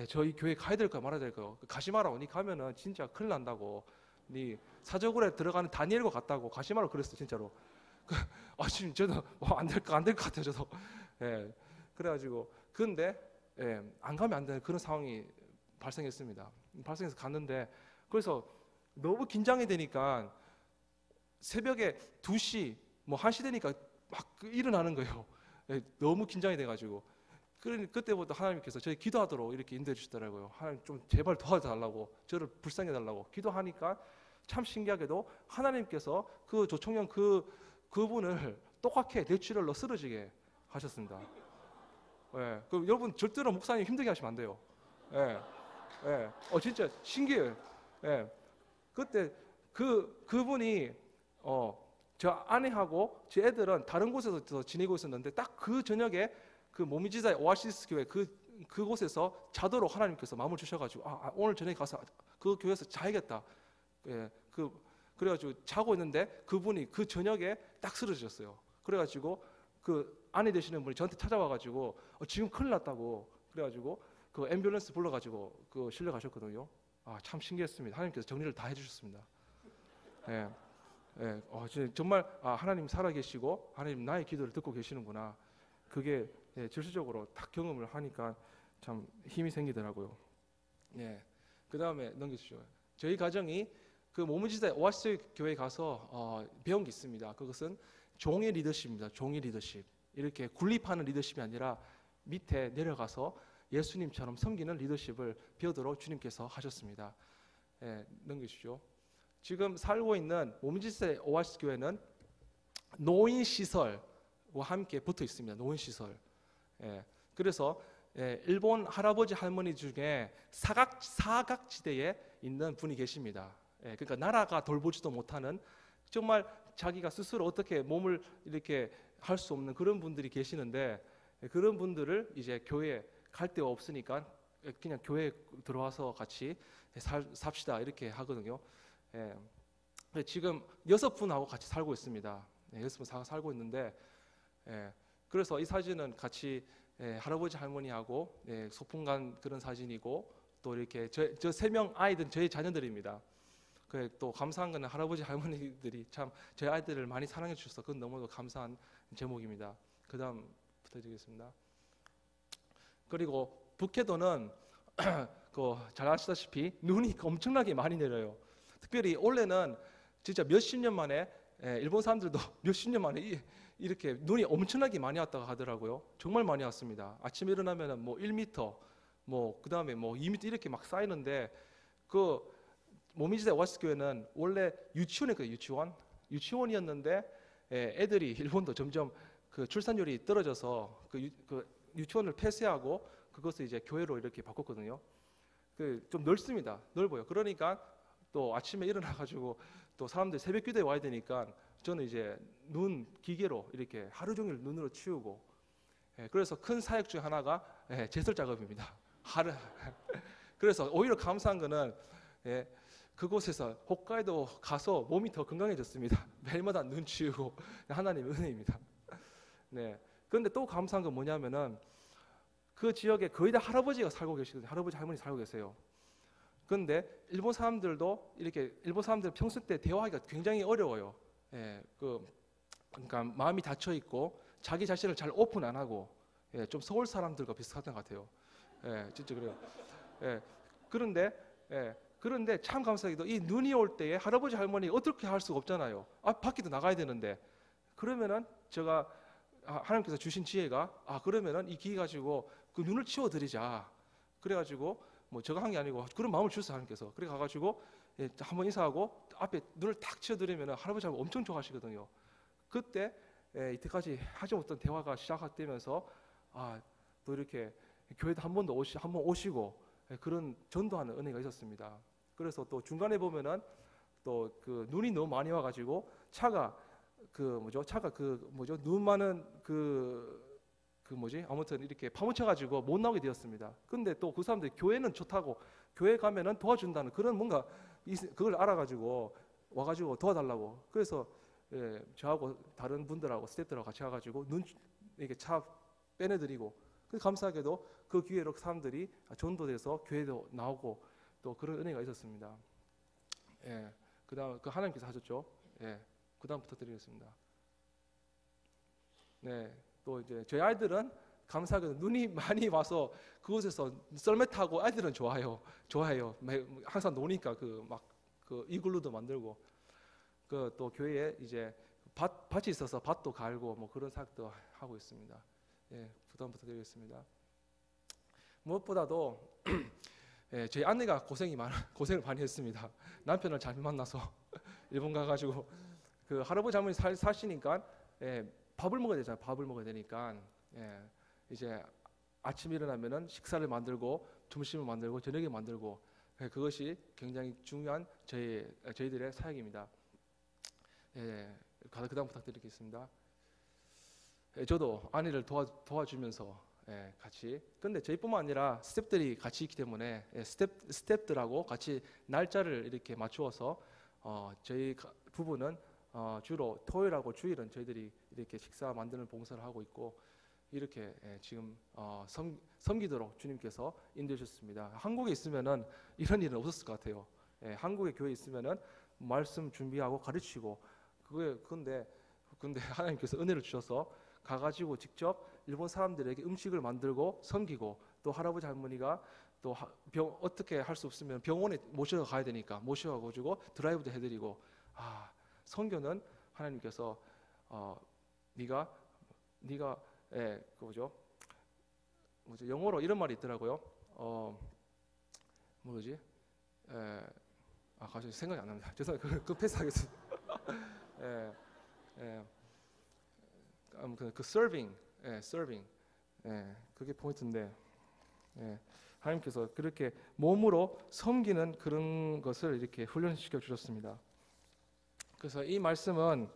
저희 교회 가야 될까요, 말아야 될까요? 가지 마라. 니 가면은 진짜 큰일 난다고. 니 사저굴에 들어가는 다니엘과 같다고. 가지 마라 그랬어 진짜로. 지금 저도 안 될 것 같아요 저도. 그래가지고 근데 안 가면 안 되는 그런 상황이 발생했습니다. 발생해서 갔는데 그래서 너무 긴장이 되니까 새벽에 2시 뭐 1시 되니까 막 일어나는 거예요. 너무 긴장이 돼가지고 그때부터 하나님께서 저희 기도하도록 이렇게 인도해 주시더라고요. 하나님 좀 제발 도와달라고, 저를 불쌍히 해달라고 기도하니까 참 신기하게도 하나님께서 그 조총련 그분을 똑같게 뇌출혈로 쓰러지게 하셨습니다. 그럼 여러분 절대로 목사님 힘들게 하시면 안 돼요. 진짜 신기해요. 그때 그분이 저 아내하고 제 애들은 다른 곳에서 지내고 있었는데 딱 그 저녁에 그 모미지다의 오아시스 교회 그곳에서 자도록 하나님께서 마음을 주셔가지고 오늘 저녁에 가서 그 교회에서 자야겠다. 그래가지고 자고 있는데 그분이 그 저녁에 딱 쓰러졌어요. 그래가지고 그 아내 되시는 분이 저한테 찾아와가지고 지금 큰일 났다고 그래가지고 그 앰뷸런스 불러가지고 그 실려가셨거든요. 참 신기했습니다. 하나님께서 정리를 다 해주셨습니다. 정말 하나님 살아계시고 하나님 나의 기도를 듣고 계시는구나. 그게 실질적으로 딱 경험을 하니까 참 힘이 생기더라고요. 그 다음에 넘겨주시죠. 저희 가정이 그 모미지다의 오아시스 교회에 가서 배운 게 있습니다. 그것은 종의 리더십입니다. 종의 리더십. 이렇게 군립하는 리더십이 아니라 밑에 내려가서 예수님처럼 섬기는 리더십을 배우도록 주님께서 하셨습니다. 넘겨주시죠. 지금 살고 있는 모미지다의 오아시스 교회는 노인 시설과 함께 붙어 있습니다. 노인 시설. 그래서 일본 할아버지 할머니 중에 사각지대에 있는 분이 계십니다. 그러니까 나라가 돌보지도 못하는 정말 자기가 스스로 어떻게 몸을 이렇게 할 수 없는 그런 분들이 계시는데 그런 분들을 이제 교회 갈 데가 없으니까 그냥 교회에 들어와서 같이 삽시다 이렇게 하거든요. 지금 6분하고 같이 살고 있습니다. 6분 살고 있는데 그래서 이 사진은 같이 할아버지 할머니하고 소풍 간 그런 사진이고 또 이렇게 저 3명 아이들은 저희 자녀들입니다. 또 감사한 것은 할아버지 할머니들이 참 저희 아이들을 많이 사랑해 주셔서 그건 너무도 감사한 제목입니다. 그 다음 부탁드리겠습니다. 그리고 북해도는 잘 아시다시피 눈이 엄청나게 많이 내려요. 특별히 올해는 진짜 몇십 년 만에 일본 사람들도 몇십 년 만에 이렇게 눈이 엄청나게 많이 왔다고 하더라고요. 정말 많이 왔습니다. 아침에 일어나면은 뭐 1m, 뭐 그다음에 뭐 2m 이렇게 막 쌓이는데 그 모미지다의 오아시스 교회는 원래 유치원이었는데 애들이 일본도 점점 그 출산율이 떨어져서 그 유치원을 폐쇄하고 그것을 이제 교회로 이렇게 바꿨거든요. 좀 넓습니다. 넓어요. 그러니까 또 아침에 일어나가지고 또 사람들 새벽 기도에 와야 되니까 저는 이제 눈 기계로 이렇게 하루 종일 눈으로 치우고 그래서 큰 사역 중 하나가 제설 작업입니다. 그래서 오히려 감사한 거는 예, 그곳에서 홋카이도 가서 몸이 더 건강해졌습니다. 매일마다 눈 치우고 하나님의 은혜입니다. 네. 그런데 또 감사한 건 뭐냐면은 그 지역에 거의 다 할아버지가 살고 계시거든요. 할아버지 할머니 살고 계세요. 그런데 일본 사람들도 이렇게 일본 사람들 평소 때 대화하기가 굉장히 어려워요. 예, 그러니까 마음이 닫혀 있고 자기 자신을 잘 오픈 안 하고 예, 좀 서울 사람들과 비슷한 것 같아요. 예, 진짜 그래요. 예, 그런데 참 감사하게도 이 눈이 올 때에 할아버지 할머니 어떻게 할 수가 없잖아요. 밖에도 나가야 되는데 그러면은 제가 하나님께서 주신 지혜가 그러면은 이 기회 가지고 그 눈을 치워드리자. 그래가지고 뭐 제가 한 게 아니고 그런 마음을 주셨어요 하나님께서. 그래 가가지고 예, 한번 인사하고 앞에 눈을 탁 치워드리면은 할아버지 할머니 엄청 좋아하시거든요. 그때 예, 이때까지 하지 못했던 대화가 시작되면서 또 이렇게 교회도 한 번 오시고 예, 그런 전도하는 은혜가 있었습니다. 그래서 또 중간에 보면은 또 그 눈이 너무 많이 와가지고 차가 눈 많은 아무튼 이렇게 파묻혀가지고 못 나오게 되었습니다. 근데 또 그 사람들이 교회는 좋다고 교회 가면은 도와준다는 그런 뭔가 그걸 알아가지고 와가지고 도와달라고. 그래서 예, 저하고 다른 분들하고 스태프들하고 같이 와가지고 눈 이렇게 차 빼내드리고 감사하게도 그 기회로 사람들이 전도돼서 교회도 나오고 또 그런 은혜가 있었습니다. 예, 그다음 그 하나님께서 하셨죠. 예, 그다음 부탁드리겠습니다. 네, 또 이제 저희 아이들은 감사하게도 눈이 많이 와서 그곳에서 썰매 타고 아이들은 좋아해요. 항상 노니까 그 이글루도 만들고 또 교회에 이제 밭이 있어서 밭도 갈고 뭐 그런 사역도 하고 있습니다. 예, 부탁 부탁드리겠습니다. 무엇보다도 예, 저희 아내가 고생을 많이 했습니다. 남편을 잘못 만나서 일본 가가지고 그 할아버지 할머니 사시니까 예, 밥을 먹어야 되잖아요. 밥을 먹어야 되니까 예, 이제 아침 일어나면은 식사를 만들고 점심을 만들고 저녁에 만들고 예, 그것이 굉장히 중요한 저희들의 사역입니다. 예, 그다음 부탁드리겠습니다. 예, 저도 아내를 도와주면서 예, 같이. 근데 저희뿐만 아니라 스태프들이 같이 있기 때문에 예, 스태프들하고 같이 날짜를 이렇게 맞추어서 저희 부부는 주로 토요일하고 주일은 저희들이 이렇게 식사 만드는 봉사를 하고 있고 이렇게 예, 지금 섬기도록 주님께서 인도하셨습니다. 한국에 있으면은 이런 일은 없었을 것 같아요. 예, 한국에 교회 있으면은 말씀 준비하고 가르치고 근데 하나님께서 은혜를 주셔서 가가지고 직접 일본 사람들에게 음식을 만들고 섬기고 또 할아버지 할머니가 또 어떻게 할 수 없으면 병원에 모셔 가야 되니까 모셔가지고 드라이브도 해드리고 선교는 하나님께서 네가 예, 영어로 이런 말이 있더라고요. 뭐지? 갑자기 생각이 안 납니다. 죄송해요. 그 패스하겠습니다. 그 serving, 그게 포인트인데, 하나님께서 그렇게 몸으로 섬기는 그런 것을 이렇게 훈련시켜 주셨습니다. 그래서 이 말씀은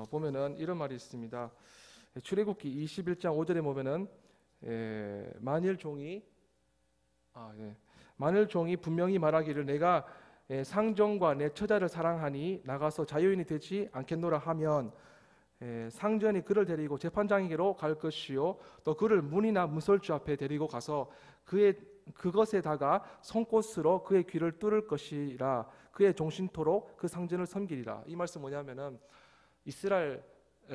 보면은 이런 말이 있습니다. 출애굽기 21장 5절에 보면은 만일 종이 분명히 말하기를 내가 상전과 내 처자를 사랑하니 나가서 자유인이 되지 않겠노라 하면 상전이 그를 데리고 재판장에게로 갈 것이요 또 그를 문이나 문설주 앞에 데리고 가서 그것에다가 손꽃으로 그의 귀를 뚫을 것이라 그의 종신토록 그 상전을 섬기리라. 이 말씀 뭐냐면은 이스라엘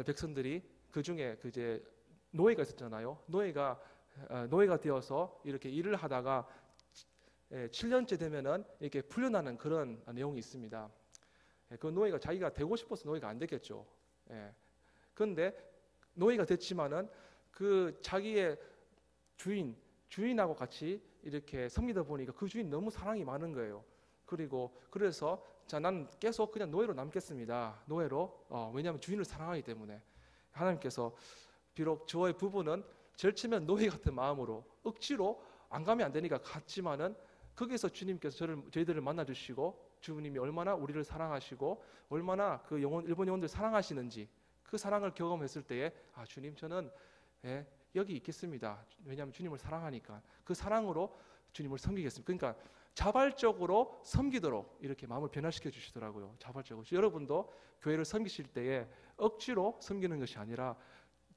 백성들이 그 중에 이제 노예가 있었잖아요. 노예가 되어서 이렇게 일을 하다가 7년째 되면은 이렇게 풀려나는 그런 내용이 있습니다. 그 노예가 자기가 되고 싶어서 노예가 안 됐겠죠. 그런데 노예가 됐지만은 그 자기의 주인하고 같이 이렇게 섬기다 보니까 그 주인 너무 사랑이 많은 거예요. 그래서 나는 계속 그냥 노예로 남겠습니다. 왜냐하면 주인을 사랑하기 때문에. 하나님께서 비록 저의 부부는 제일 처음엔 노예 같은 마음으로 억지로 안 가면 안 되니까 갔지만은 거기서 주님께서 저희들을 만나 주시고 주님이 얼마나 우리를 사랑하시고 얼마나 그 일본 영혼들 사랑하시는지 그 사랑을 경험했을 때에 주님 저는 여기 있겠습니다. 왜냐하면 주님을 사랑하니까 그 사랑으로 주님을 섬기겠습니다. 그러니까 자발적으로 섬기도록 이렇게 마음을 변화시켜 주시더라고요. 자발적으로. 여러분도 교회를 섬기실 때에 억지로 섬기는 것이 아니라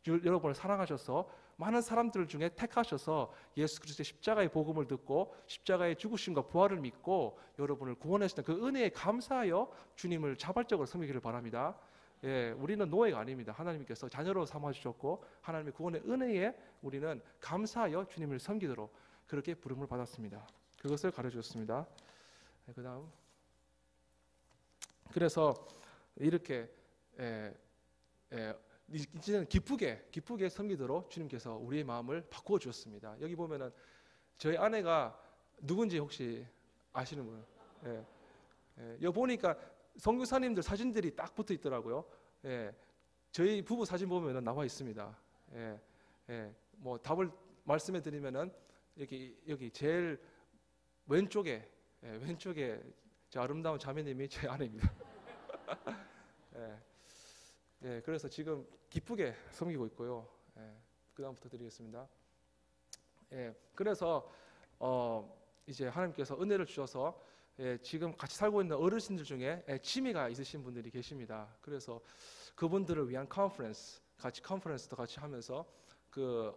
여러분을 사랑하셔서 많은 사람들 중에 택하셔서 예수 그리스도의 십자가의 복음을 듣고 십자가의 죽으심과 부활을 믿고 여러분을 구원하시는 그 은혜에 감사하여 주님을 자발적으로 섬기기를 바랍니다. 예, 우리는 노예가 아닙니다. 하나님께서 자녀로 삼아주셨고 하나님의 구원의 은혜에 우리는 감사하여 주님을 섬기도록 그렇게 부름을 받았습니다. 그것을 가르쳐줬습니다. 그 다음 그래서 이렇게 이제는 기쁘게 섬기도록 주님께서 우리의 마음을 바꾸어 주었습니다. 여기 보면은 저희 아내가 누군지 혹시 아시는 분? 여기 보니까 선교사님들 사진들이 딱 붙어 있더라고요. 저희 부부 사진 보면은 나와 있습니다. 뭐 답을 말씀해 드리면은 여기 제일 왼쪽에 저 아름다운 자매님이 제 아내입니다. 그래서 지금 기쁘게 섬기고 있고요. 그 다음부터 드리겠습니다. 그래서 이제 하나님께서 은혜를 주셔서 지금 같이 살고 있는 어르신들 중에 치매가 있으신 분들이 계십니다. 그래서 그분들을 위한 컨퍼런스도 같이 하면서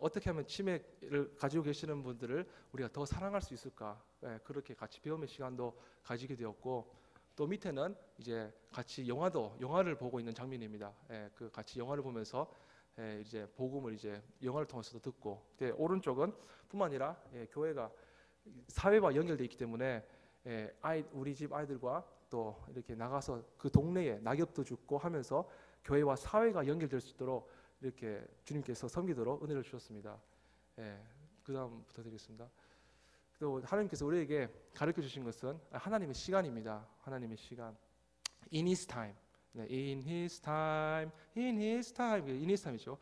어떻게 하면 치매를 가지고 계시는 분들을 우리가 더 사랑할 수 있을까? 그렇게 같이 배움의 시간도 가지게 되었고 또 밑에는 이제 같이 영화를 보고 있는 장면입니다. 같이 영화를 보면서 이제 복음을 이제 영화를 통해서도 듣고 오른쪽은 뿐만 아니라 교회가 사회와 연결되어 있기 때문에 우리 집 아이들과 또 이렇게 나가서 그 동네에 낙엽도 줍고 하면서 교회와 사회가 연결될 수 있도록 이렇게 주님께서 섬기도록 은혜를 주셨습니다. 그 다음부터 드리겠습니다. 또 하나님께서 우리에게 가르쳐 주신 것은 하나님의 시간입니다. 하나님의 시간. In His time. In His time. In His time. In His time이죠.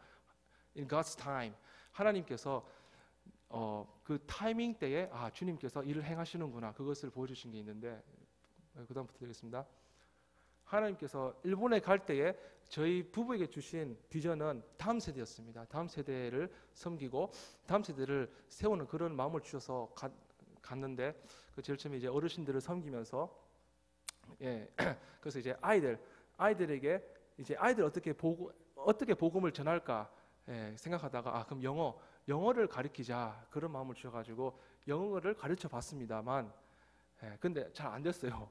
In God's time. 하나님께서 그 타이밍 때에 주님께서 일을 행하시는구나. 그것을 보여주신 게 있는데 그 다음부터 드리겠습니다. 하나님께서 일본에 갈 때에 저희 부부에게 주신 비전은 다음 세대였습니다. 다음 세대를 섬기고 다음 세대를 세우는 그런 마음을 주셔서 갔는데 제일 처음에 이제 어르신들을 섬기면서 그래서 이제 아이들에게 이제 아이들 어떻게 복음을 전할까 생각하다가 그럼 영어를 가르치자 그런 마음을 주셔가지고 영어를 가르쳐 봤습니다만 근데 잘 안 됐어요.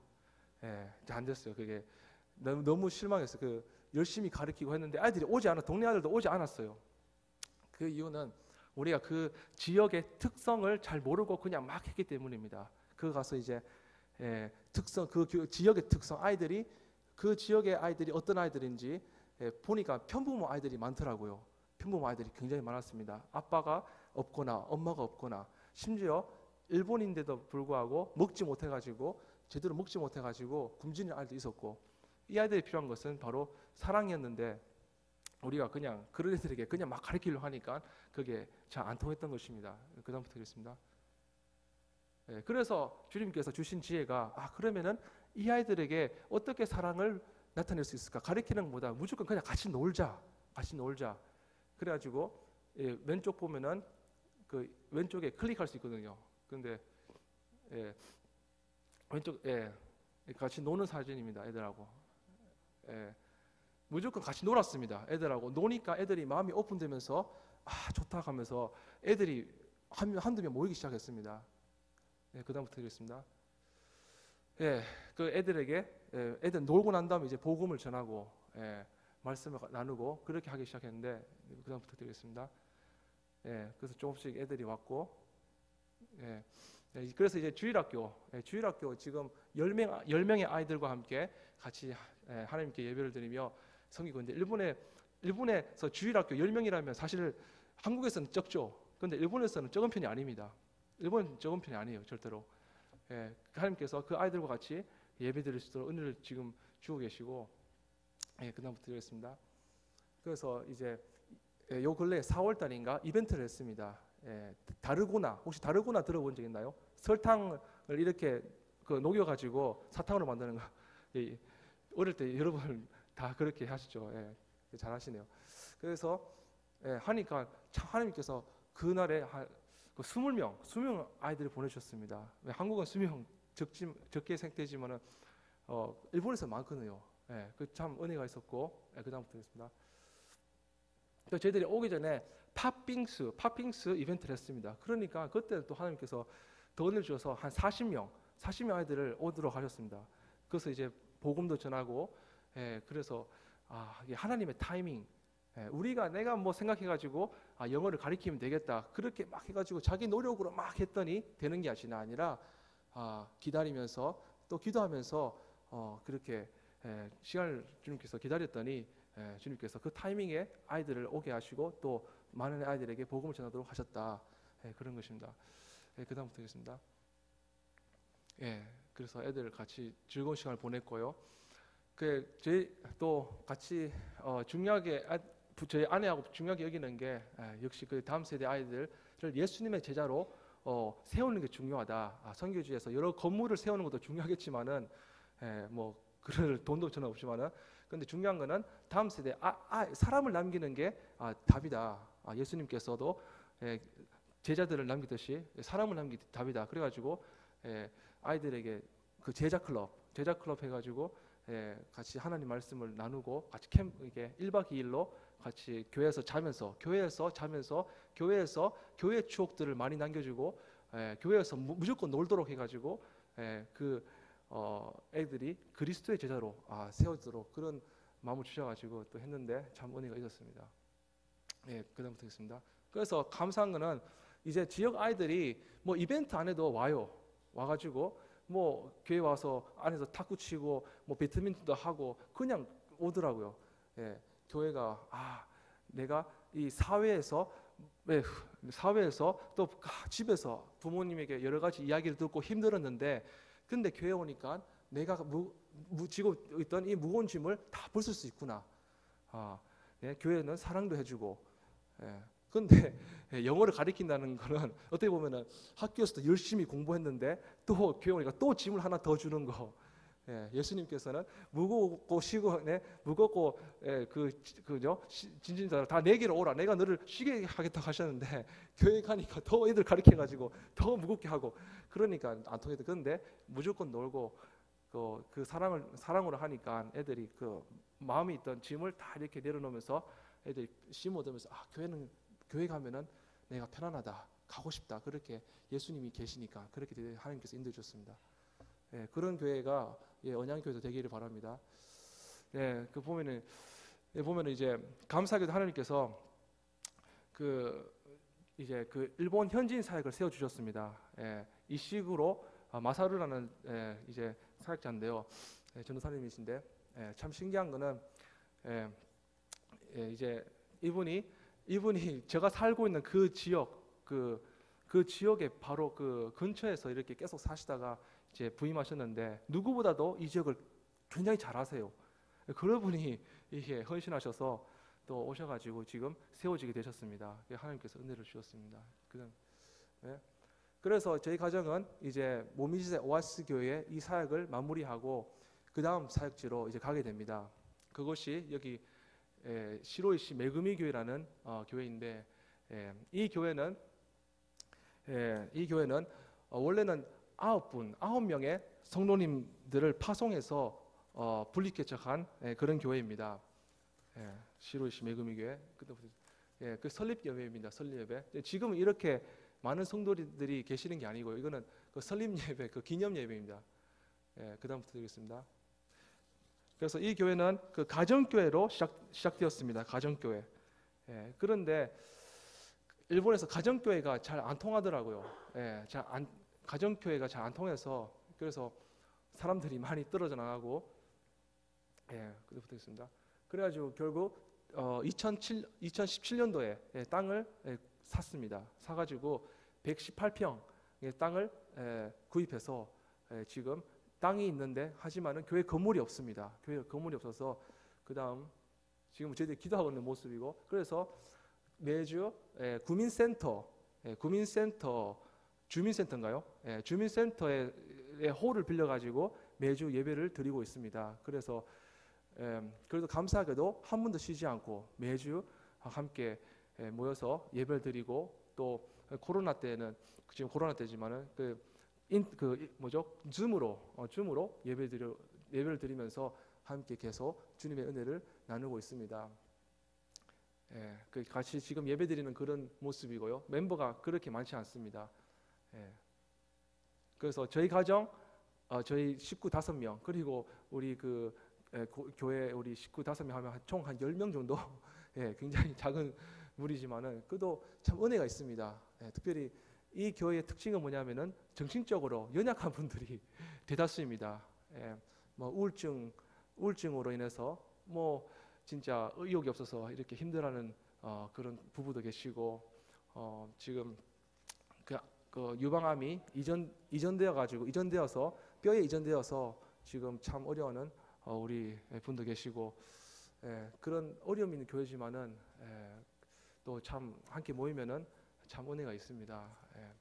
잘 안 됐어요. 그게 너무 실망했어요. 열심히 가르치고 했는데 아이들이 동네 아이들도 오지 않았어요. 그 이유는 우리가 그 지역의 특성을 잘 모르고 그냥 막 했기 때문입니다. 가서 이제 특성, 지역의 특성 그 지역의 아이들이 어떤 아이들인지 보니까 편부모 아이들이 많더라고요. 편부모 아이들이 굉장히 많았습니다. 아빠가 없거나 엄마가 없거나 심지어 일본인데도 불구하고 제대로 먹지 못해가지고 굶주린 아이도 있었고 이 아이들이 필요한 것은 바로 사랑이었는데 우리가 그냥 그런 애들에게 그냥 막 가르치려고 하니까 그게 잘 안 통했던 것입니다. 그 다음부터 드리겠습니다. 그래서 주님께서 주신 지혜가 그러면은 이 아이들에게 어떻게 사랑을 나타낼 수 있을까? 가르치는 것보다 무조건 그냥 같이 놀자. 그래가지고 왼쪽 보면은 왼쪽에 클릭할 수 있거든요. 근데 왼쪽 같이 노는 사진입니다. 애들하고 무조건 같이 놀았습니다. 애들하고 노니까 애들이 마음이 오픈되면서 좋다 하면서 애들이 한두 명 모이기 시작했습니다. 그 다음부터 드리겠습니다. 그 애들 놀고 난 다음에 이제 복음을 전하고 말씀을 나누고 그렇게 하기 시작했는데 그 다음부터 드리겠습니다. 그래서 조금씩 애들이 왔고 그래서 이제 주일학교 지금 10명의 아이들과 함께 같이 하나님께 예배를 드리며 섬기고 있는데 일본에서 주일학교 10명이라면 사실 한국에서는 적죠. 그런데 일본에서는 적은 편이 아닙니다. 일본은 적은 편이 아니에요. 절대로. 하나님께서 그 아이들과 같이 예배 드릴 수 있도록 은혜를 지금 주고 계시고 그 다음부터 드리겠습니다. 그래서 이제 요 근래 4월 달인가 이벤트를 했습니다. 다르고나 혹시 다르고나 들어본 적 있나요? 설탕을 이렇게 녹여가지고 사탕으로 만드는 거. 어릴 때 여러분 다 그렇게 하시죠. 잘하시네요. 그래서 하니까 참 하나님께서 그날에 20명 아이들을 보내주셨습니다. 한국은 20명 적게 생각되지만은 일본에서 많거든요. 예, 그 참 은혜가 있었고, 예, 그 다음부터 하겠습니다. 또 저희들이 오기 전에 팥빙수 이벤트를 했습니다. 그러니까 그때 또 하나님께서 돈을 주셔서 한 40명 아이들을 오도록 하셨습니다. 그래서 이제 복음도 전하고, 예, 그래서 이게 하나님의 타이밍. 예, 내가 뭐 생각해가지고 영어를 가리키면 되겠다 그렇게 막 해가지고 자기 노력으로 막 했더니 되는 게 아니라 기다리면서 또 기도하면서 그렇게 시간을 주님께서 기다렸더니 주님께서 그 타이밍에 아이들을 오게 하시고 또 많은 아이들에게 복음을 전하도록 하셨다. 그런 것입니다. 그 다음부터 하겠습니다. 그래서 애들 같이 즐거운 시간을 보냈고요. 저희 또 같이 중요하게 저희 아내하고 중요하게 여기는 게 역시 그 다음 세대 아이들을 예수님의 제자로 세우는 게 중요하다. 선교지에서 여러 건물을 세우는 것도 중요하겠지만은 뭐 그럴 돈도 전혀 없지만은 근데 중요한 거는 다음 세대 사람을 남기는 게 답이다. 예수님께서도 제자들을 남기듯이 사람을 남기기 답이다. 그래가지고 아이들에게 그 제자 클럽 해가지고 같이 하나님 말씀을 나누고 같이 이게 1박 2일로 같이 교회에서 자면서 교회 추억들을 많이 남겨주고 교회에서 무조건 놀도록 해가지고 애들이 그리스도의 제자로 세워지도록 그런 마음을 주셔가지고 또 했는데 참 은혜가 있었습니다. 그다음부터 하겠습니다. 그래서 감사한 거는 이제 지역 아이들이 뭐 이벤트 안 해도 와가지고 뭐 교회 와서 안에서 탁구 치고 뭐 배드민턴도 하고 그냥 오더라고요. 교회가 내가 이 사회에서 또 집에서 부모님에게 여러 가지 이야기를 듣고 힘들었는데 근데 교회 오니까 내가 지고 있던 이 무거운 짐을 다 벗을 수 있구나. 교회는 사랑도 해주고. 근데 영어를 가리킨다는 거는 어떻게 보면은 학교에서도 열심히 공부했는데 또 교회 오니까 또 짐을 하나 더 주는 거. 예수님께서는 무겁고 무겁고 진진자를 다 내게로 오라. 내가 너를 쉬게 하겠다 하셨는데 교회 가니까 더 애들 가르쳐가지고 더 무겁게 하고 그러니까 안 통했다. 그런데 무조건 놀고 그 사랑으로 하니까 애들이 그 마음이 있던 짐을 다 이렇게 내려놓으면서 애들이 심 얻으면서 교회 가면은 내가 편안하다. 가고 싶다. 그렇게 예수님이 계시니까 그렇게 하나님께서 인도해 주셨습니다. 그런 교회가 언양교회도 되기를 바랍니다. 그 보면은 이제 감사하게도 하나님께서 이제 그 일본 현지인 사역을 세워 주셨습니다. 이 식으로 마사루라는 이제 사역자인데요. 전도사님이신데 참 신기한 거는 이제 이분이 제가 살고 있는 그 지역 그 지역에 바로 그 근처에서 이렇게 계속 사시다가 이제 부임하셨는데 누구보다도 이 지역을 굉장히 잘 아세요. 그런 분이 이게 헌신하셔서 또 오셔가지고 지금 세워지게 되셨습니다. 하나님께서 은혜를 주셨습니다. 그래서 저희 가정은 이제 모미지대 오아시스 교회에 이 사역을 마무리하고 그 다음 사역지로 이제 가게 됩니다. 그것이 여기 시로이시 메구미 교회라는 교회인데 이 교회는 원래는 9명의 성도님들을 파송해서 분립개척한 그런 교회입니다. 시로이시 메구미 교회. 그 설립 예배입니다. 설립 예배. 지금은 이렇게 많은 성도들이 계시는 게 아니고요. 이거는 그 설립 예배, 그 기념 예배입니다. 그다음부터 드리겠습니다. 그래서 이 교회는 그 가정교회로 시작되었습니다. 가정교회. 그런데 일본에서 가정교회가 잘 안 통하더라고요. 가정교회가 잘 안 통해서 그래서 사람들이 많이 떨어져 나가고 그때부터 있습니다. 그래가지고 결국 2017년도에 땅을 샀습니다. 사가지고 118평의 땅을 구입해서 지금 땅이 있는데 하지만은 교회 건물이 없습니다. 교회 건물이 없어서 그 다음 지금 저희들이 기도하고 있는 모습이고 그래서 매주 주민센터인가요? 주민센터의 홀을 빌려가지고 매주 예배를 드리고 있습니다. 그래서 그래도 감사하게도 한 번도 쉬지 않고 매주 함께 모여서 예배를 드리고 또 코로나 때는 지금 코로나 때지만은 줌으로 예배를 드리면서 함께 계속 주님의 은혜를 나누고 있습니다. 예, 같이 지금 예배드리는 그런 모습이고요. 멤버가 그렇게 많지 않습니다. 예, 그래서 저희 가정, 저희 식구 5명, 그리고 우리 교회 우리 식구 5명 하면 총 한 10명 정도, 예, 굉장히 작은 무리지만은 그도 참 은혜가 있습니다. 예, 특별히 이 교회의 특징은 뭐냐면은 정신적으로 연약한 분들이 대다수입니다. 예, 뭐 우울증으로 인해서 뭐 진짜 의욕이 없어서 이렇게 힘들어하는 그런 부부도 계시고, 지금 그 유방암이 이전되어서 뼈에 이전되어서 지금 참 어려워하는 우리 분도 계시고, 예, 그런 어려움이 있는 교회지만은 또 참 함께 모이면은 참 은혜가 있습니다. 예.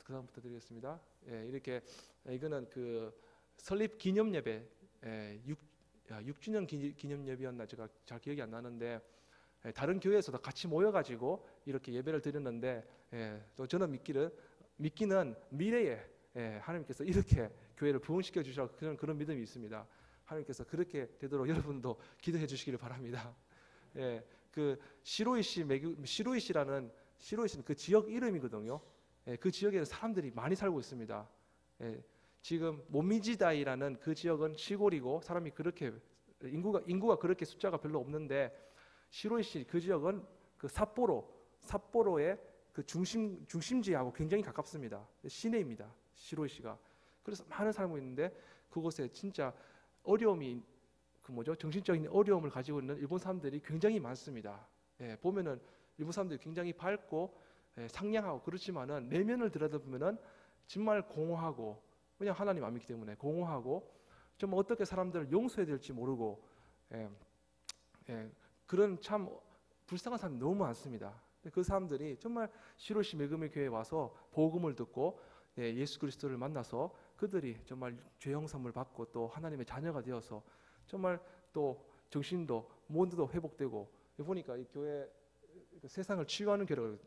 그 다음부터 드리겠습니다. 예, 이렇게 이거는 그 설립 기념 예배, 6주년 기념 예배였나 제가 잘 기억이 안 나는데, 다른 교회에서도 같이 모여가지고 이렇게 예배를 드렸는데, 또 저는 믿기는 미래에 하나님께서 이렇게 교회를 부흥시켜 주실 그런 믿음이 있습니다. 하나님께서 그렇게 되도록 여러분도 기도해 주시기를 바랍니다. 예, 그 시로이시라는 그 지역 이름이거든요. 예, 그 지역에는 사람들이 많이 살고 있습니다. 예, 지금 모미지다이라는 그 지역은 시골이고 사람이 그렇게 인구가 그렇게 숫자가 별로 없는데, 시로이시 그 지역은 그 삿포로의 그 중심지하고 굉장히 가깝습니다. 시내입니다. 시로이시가. 그래서 많은 사람이 있는데 그곳에 진짜 어려움이 정신적인 어려움을 가지고 있는 일본 사람들이 굉장히 많습니다. 예, 보면은 일본 사람들이 굉장히 밝고 상냥하고 그렇지만은 내면을 들여다보면은 정말 공허하고, 왜냐 하나님 안 믿기 때문에 공허하고, 좀 어떻게 사람들을 용서해야 될지 모르고, 그런 참 불쌍한 사람이 너무 많습니다. 그 사람들이 정말 시로시 메구미 교회에 와서 복음을 듣고 예수 그리스도를 만나서 그들이 정말 죄 용서를 받고 또 하나님의 자녀가 되어서 정말 또 정신도 몸도 회복되고, 보니까 이 교회 세상을 치유하는 교회가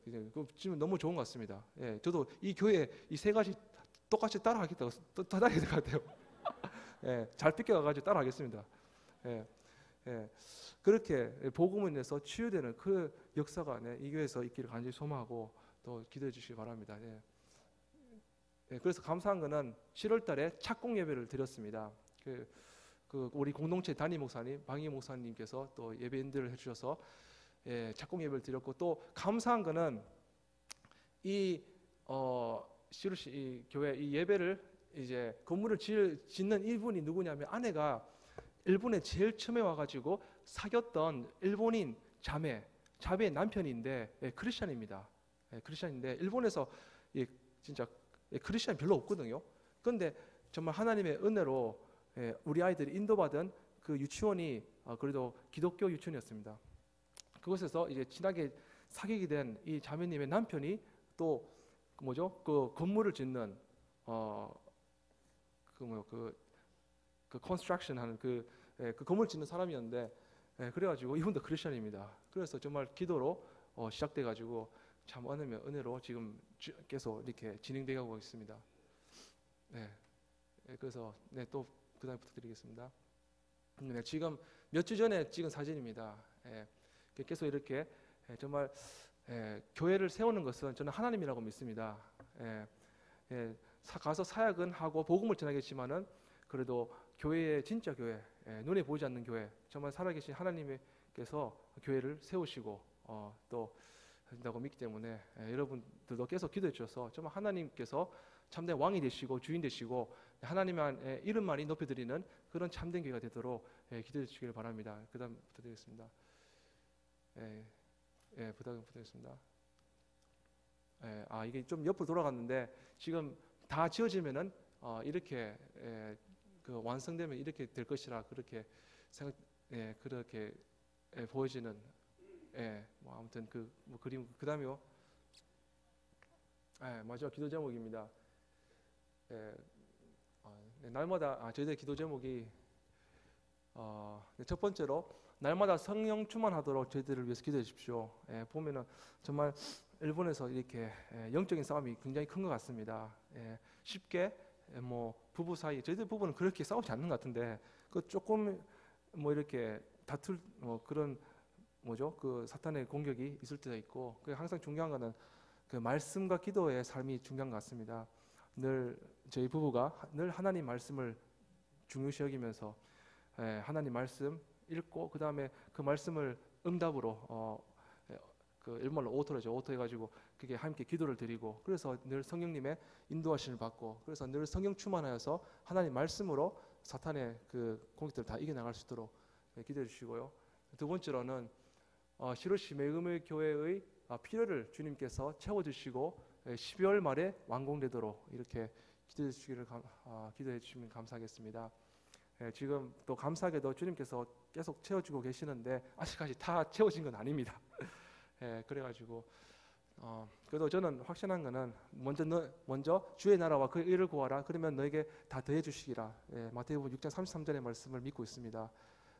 지금 너무 좋은 것 같습니다. 예, 저도 이 교회 이 3가지 똑같이 따라하게 될 것 같아요. 예, 잘 삐껴가지고 따라하겠습니다. 예, 그렇게 복음을 인해서 치유되는 그 역사가 이 교회에서 있기를 간절히 소망하고 또 기도해 주시기 바랍니다. 예, 그래서 감사한 거는 7월달에 착공 예배를 드렸습니다. 그 우리 공동체 담임 목사님, 방희 목사님께서 또 예배 인도를 해주셔서 착공 예배를 드렸고, 또 감사한 거는 시루시 이 교회 이 예배를 이제 건물을 짓는 이분이 누구냐면, 아내가 일본에 제일 처음에 와가지고 사귀었던 일본인 자매의 남편인데, 크리스찬입니다. 크리스찬인데 일본에서 진짜 크리스찬이 별로 없거든요. 그런데 정말 하나님의 은혜로 우리 아이들이 인도받은 그 유치원이 그래도 기독교 유치원이었습니다. 그곳에서 이제 친하게 사귀게 된 이 자매님의 남편이 또 그 건물을 짓는 그 컨스트럭션 하는 그 건물 짓는 사람이었는데, 그래가지고 이분도 크리스천입니다. 그래서 정말 기도로 시작돼가지고 참 은혜로 지금 계속 이렇게 진행되고 있습니다. 그래서 또 그다음 부탁드리겠습니다. 지금 몇 주 전에 찍은 사진입니다. 계속 이렇게 정말 교회를 세우는 것은 저는 하나님이라고 믿습니다. 가서 사역은 하고 복음을 전하겠지만은 그래도 교회의 진짜 교회, 눈에 보이지 않는 교회, 정말 살아계신 하나님께서 교회를 세우시고 또 한다고 믿기 때문에 여러분들도 계속 기도해 주셔서 정말 하나님께서 참된 왕이 되시고 주인 되시고 하나님의 이름만이 높여드리는 그런 참된 교회가 되도록 기도해 주시길 바랍니다. 그 다음 부탁드리겠습니다. 부탁드리겠습니다. 이게 좀 옆으로 돌아갔는데 지금 다 지어지면은 이렇게 그 완성되면 이렇게 될 것이라 그렇게 그렇게 보여지는 아무튼 그림 그다음에요. 마지막 기도 제목입니다. 날마다 저희들 기도 제목이 첫 번째로 날마다 성령 충만하도록 저희들을 위해서 기도해 주십시오. 보면은 정말 일본에서 이렇게 영적인 싸움이 굉장히 큰 것 같습니다. 쉽게 뭐 부부 사이 저희들 부부는 그렇게 싸우지 않는 것 같은데 그 조금 뭐 이렇게 다툴 그런 뭐죠? 그 사탄의 공격이 있을 때도 있고 그 항상 중요한 거는 그 말씀과 기도의 삶이 중요한 것 같습니다. 늘 저희 부부가 늘 하나님 말씀을 중요시 여기면서 하나님 말씀 읽고 그 다음에 그 말씀을 응답으로 그 일본어로 오토죠. 오토 해가지고 그게 함께 기도를 드리고 그래서 늘 성령님의 인도하심을 받고 그래서 늘 성령 충만하여서 하나님 말씀으로 사탄의 그 공격들을 다 이겨나갈 수 있도록 기도해 주시고요. 두 번째로는 시로시 메구미 교회의 필요를 주님께서 채워주시고 12월 말에 완공되도록 이렇게 기도해 주시기를 기도해 주시면 감사하겠습니다. 지금 또 감사하게도 주님께서 계속 채워주고 계시는데 아직까지 다 채워진 건 아닙니다. 그래가지고 그래도 저는 확신한 거는 먼저 주의 나라와 그 의를 구하라 그러면 너에게 다 더해 주시리라. 마태복음 6장 33절의 말씀을 믿고 있습니다.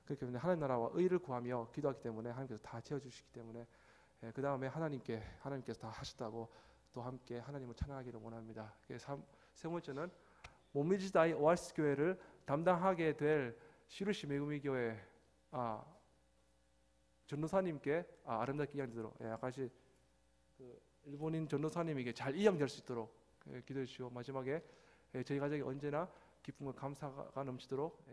그렇기 때문에 하나님 나라와 의를 구하며 기도하기 때문에 하나님께서 다 채워 주시기 때문에 그 다음에 하나님께서 다 하셨다고 또 함께 하나님을 찬양하기를 원합니다. 세 번째는 모미지다이 오아시스 교회를 담당하게 될 시루시 메구미 교회 전도사님께 아름답게 이양되도록 아까시 그 일본인 전도사님에게 잘 이양될 수 있도록 기도해 주시고 마지막에 저희 가족이 언제나 기쁨과 감사가 넘치도록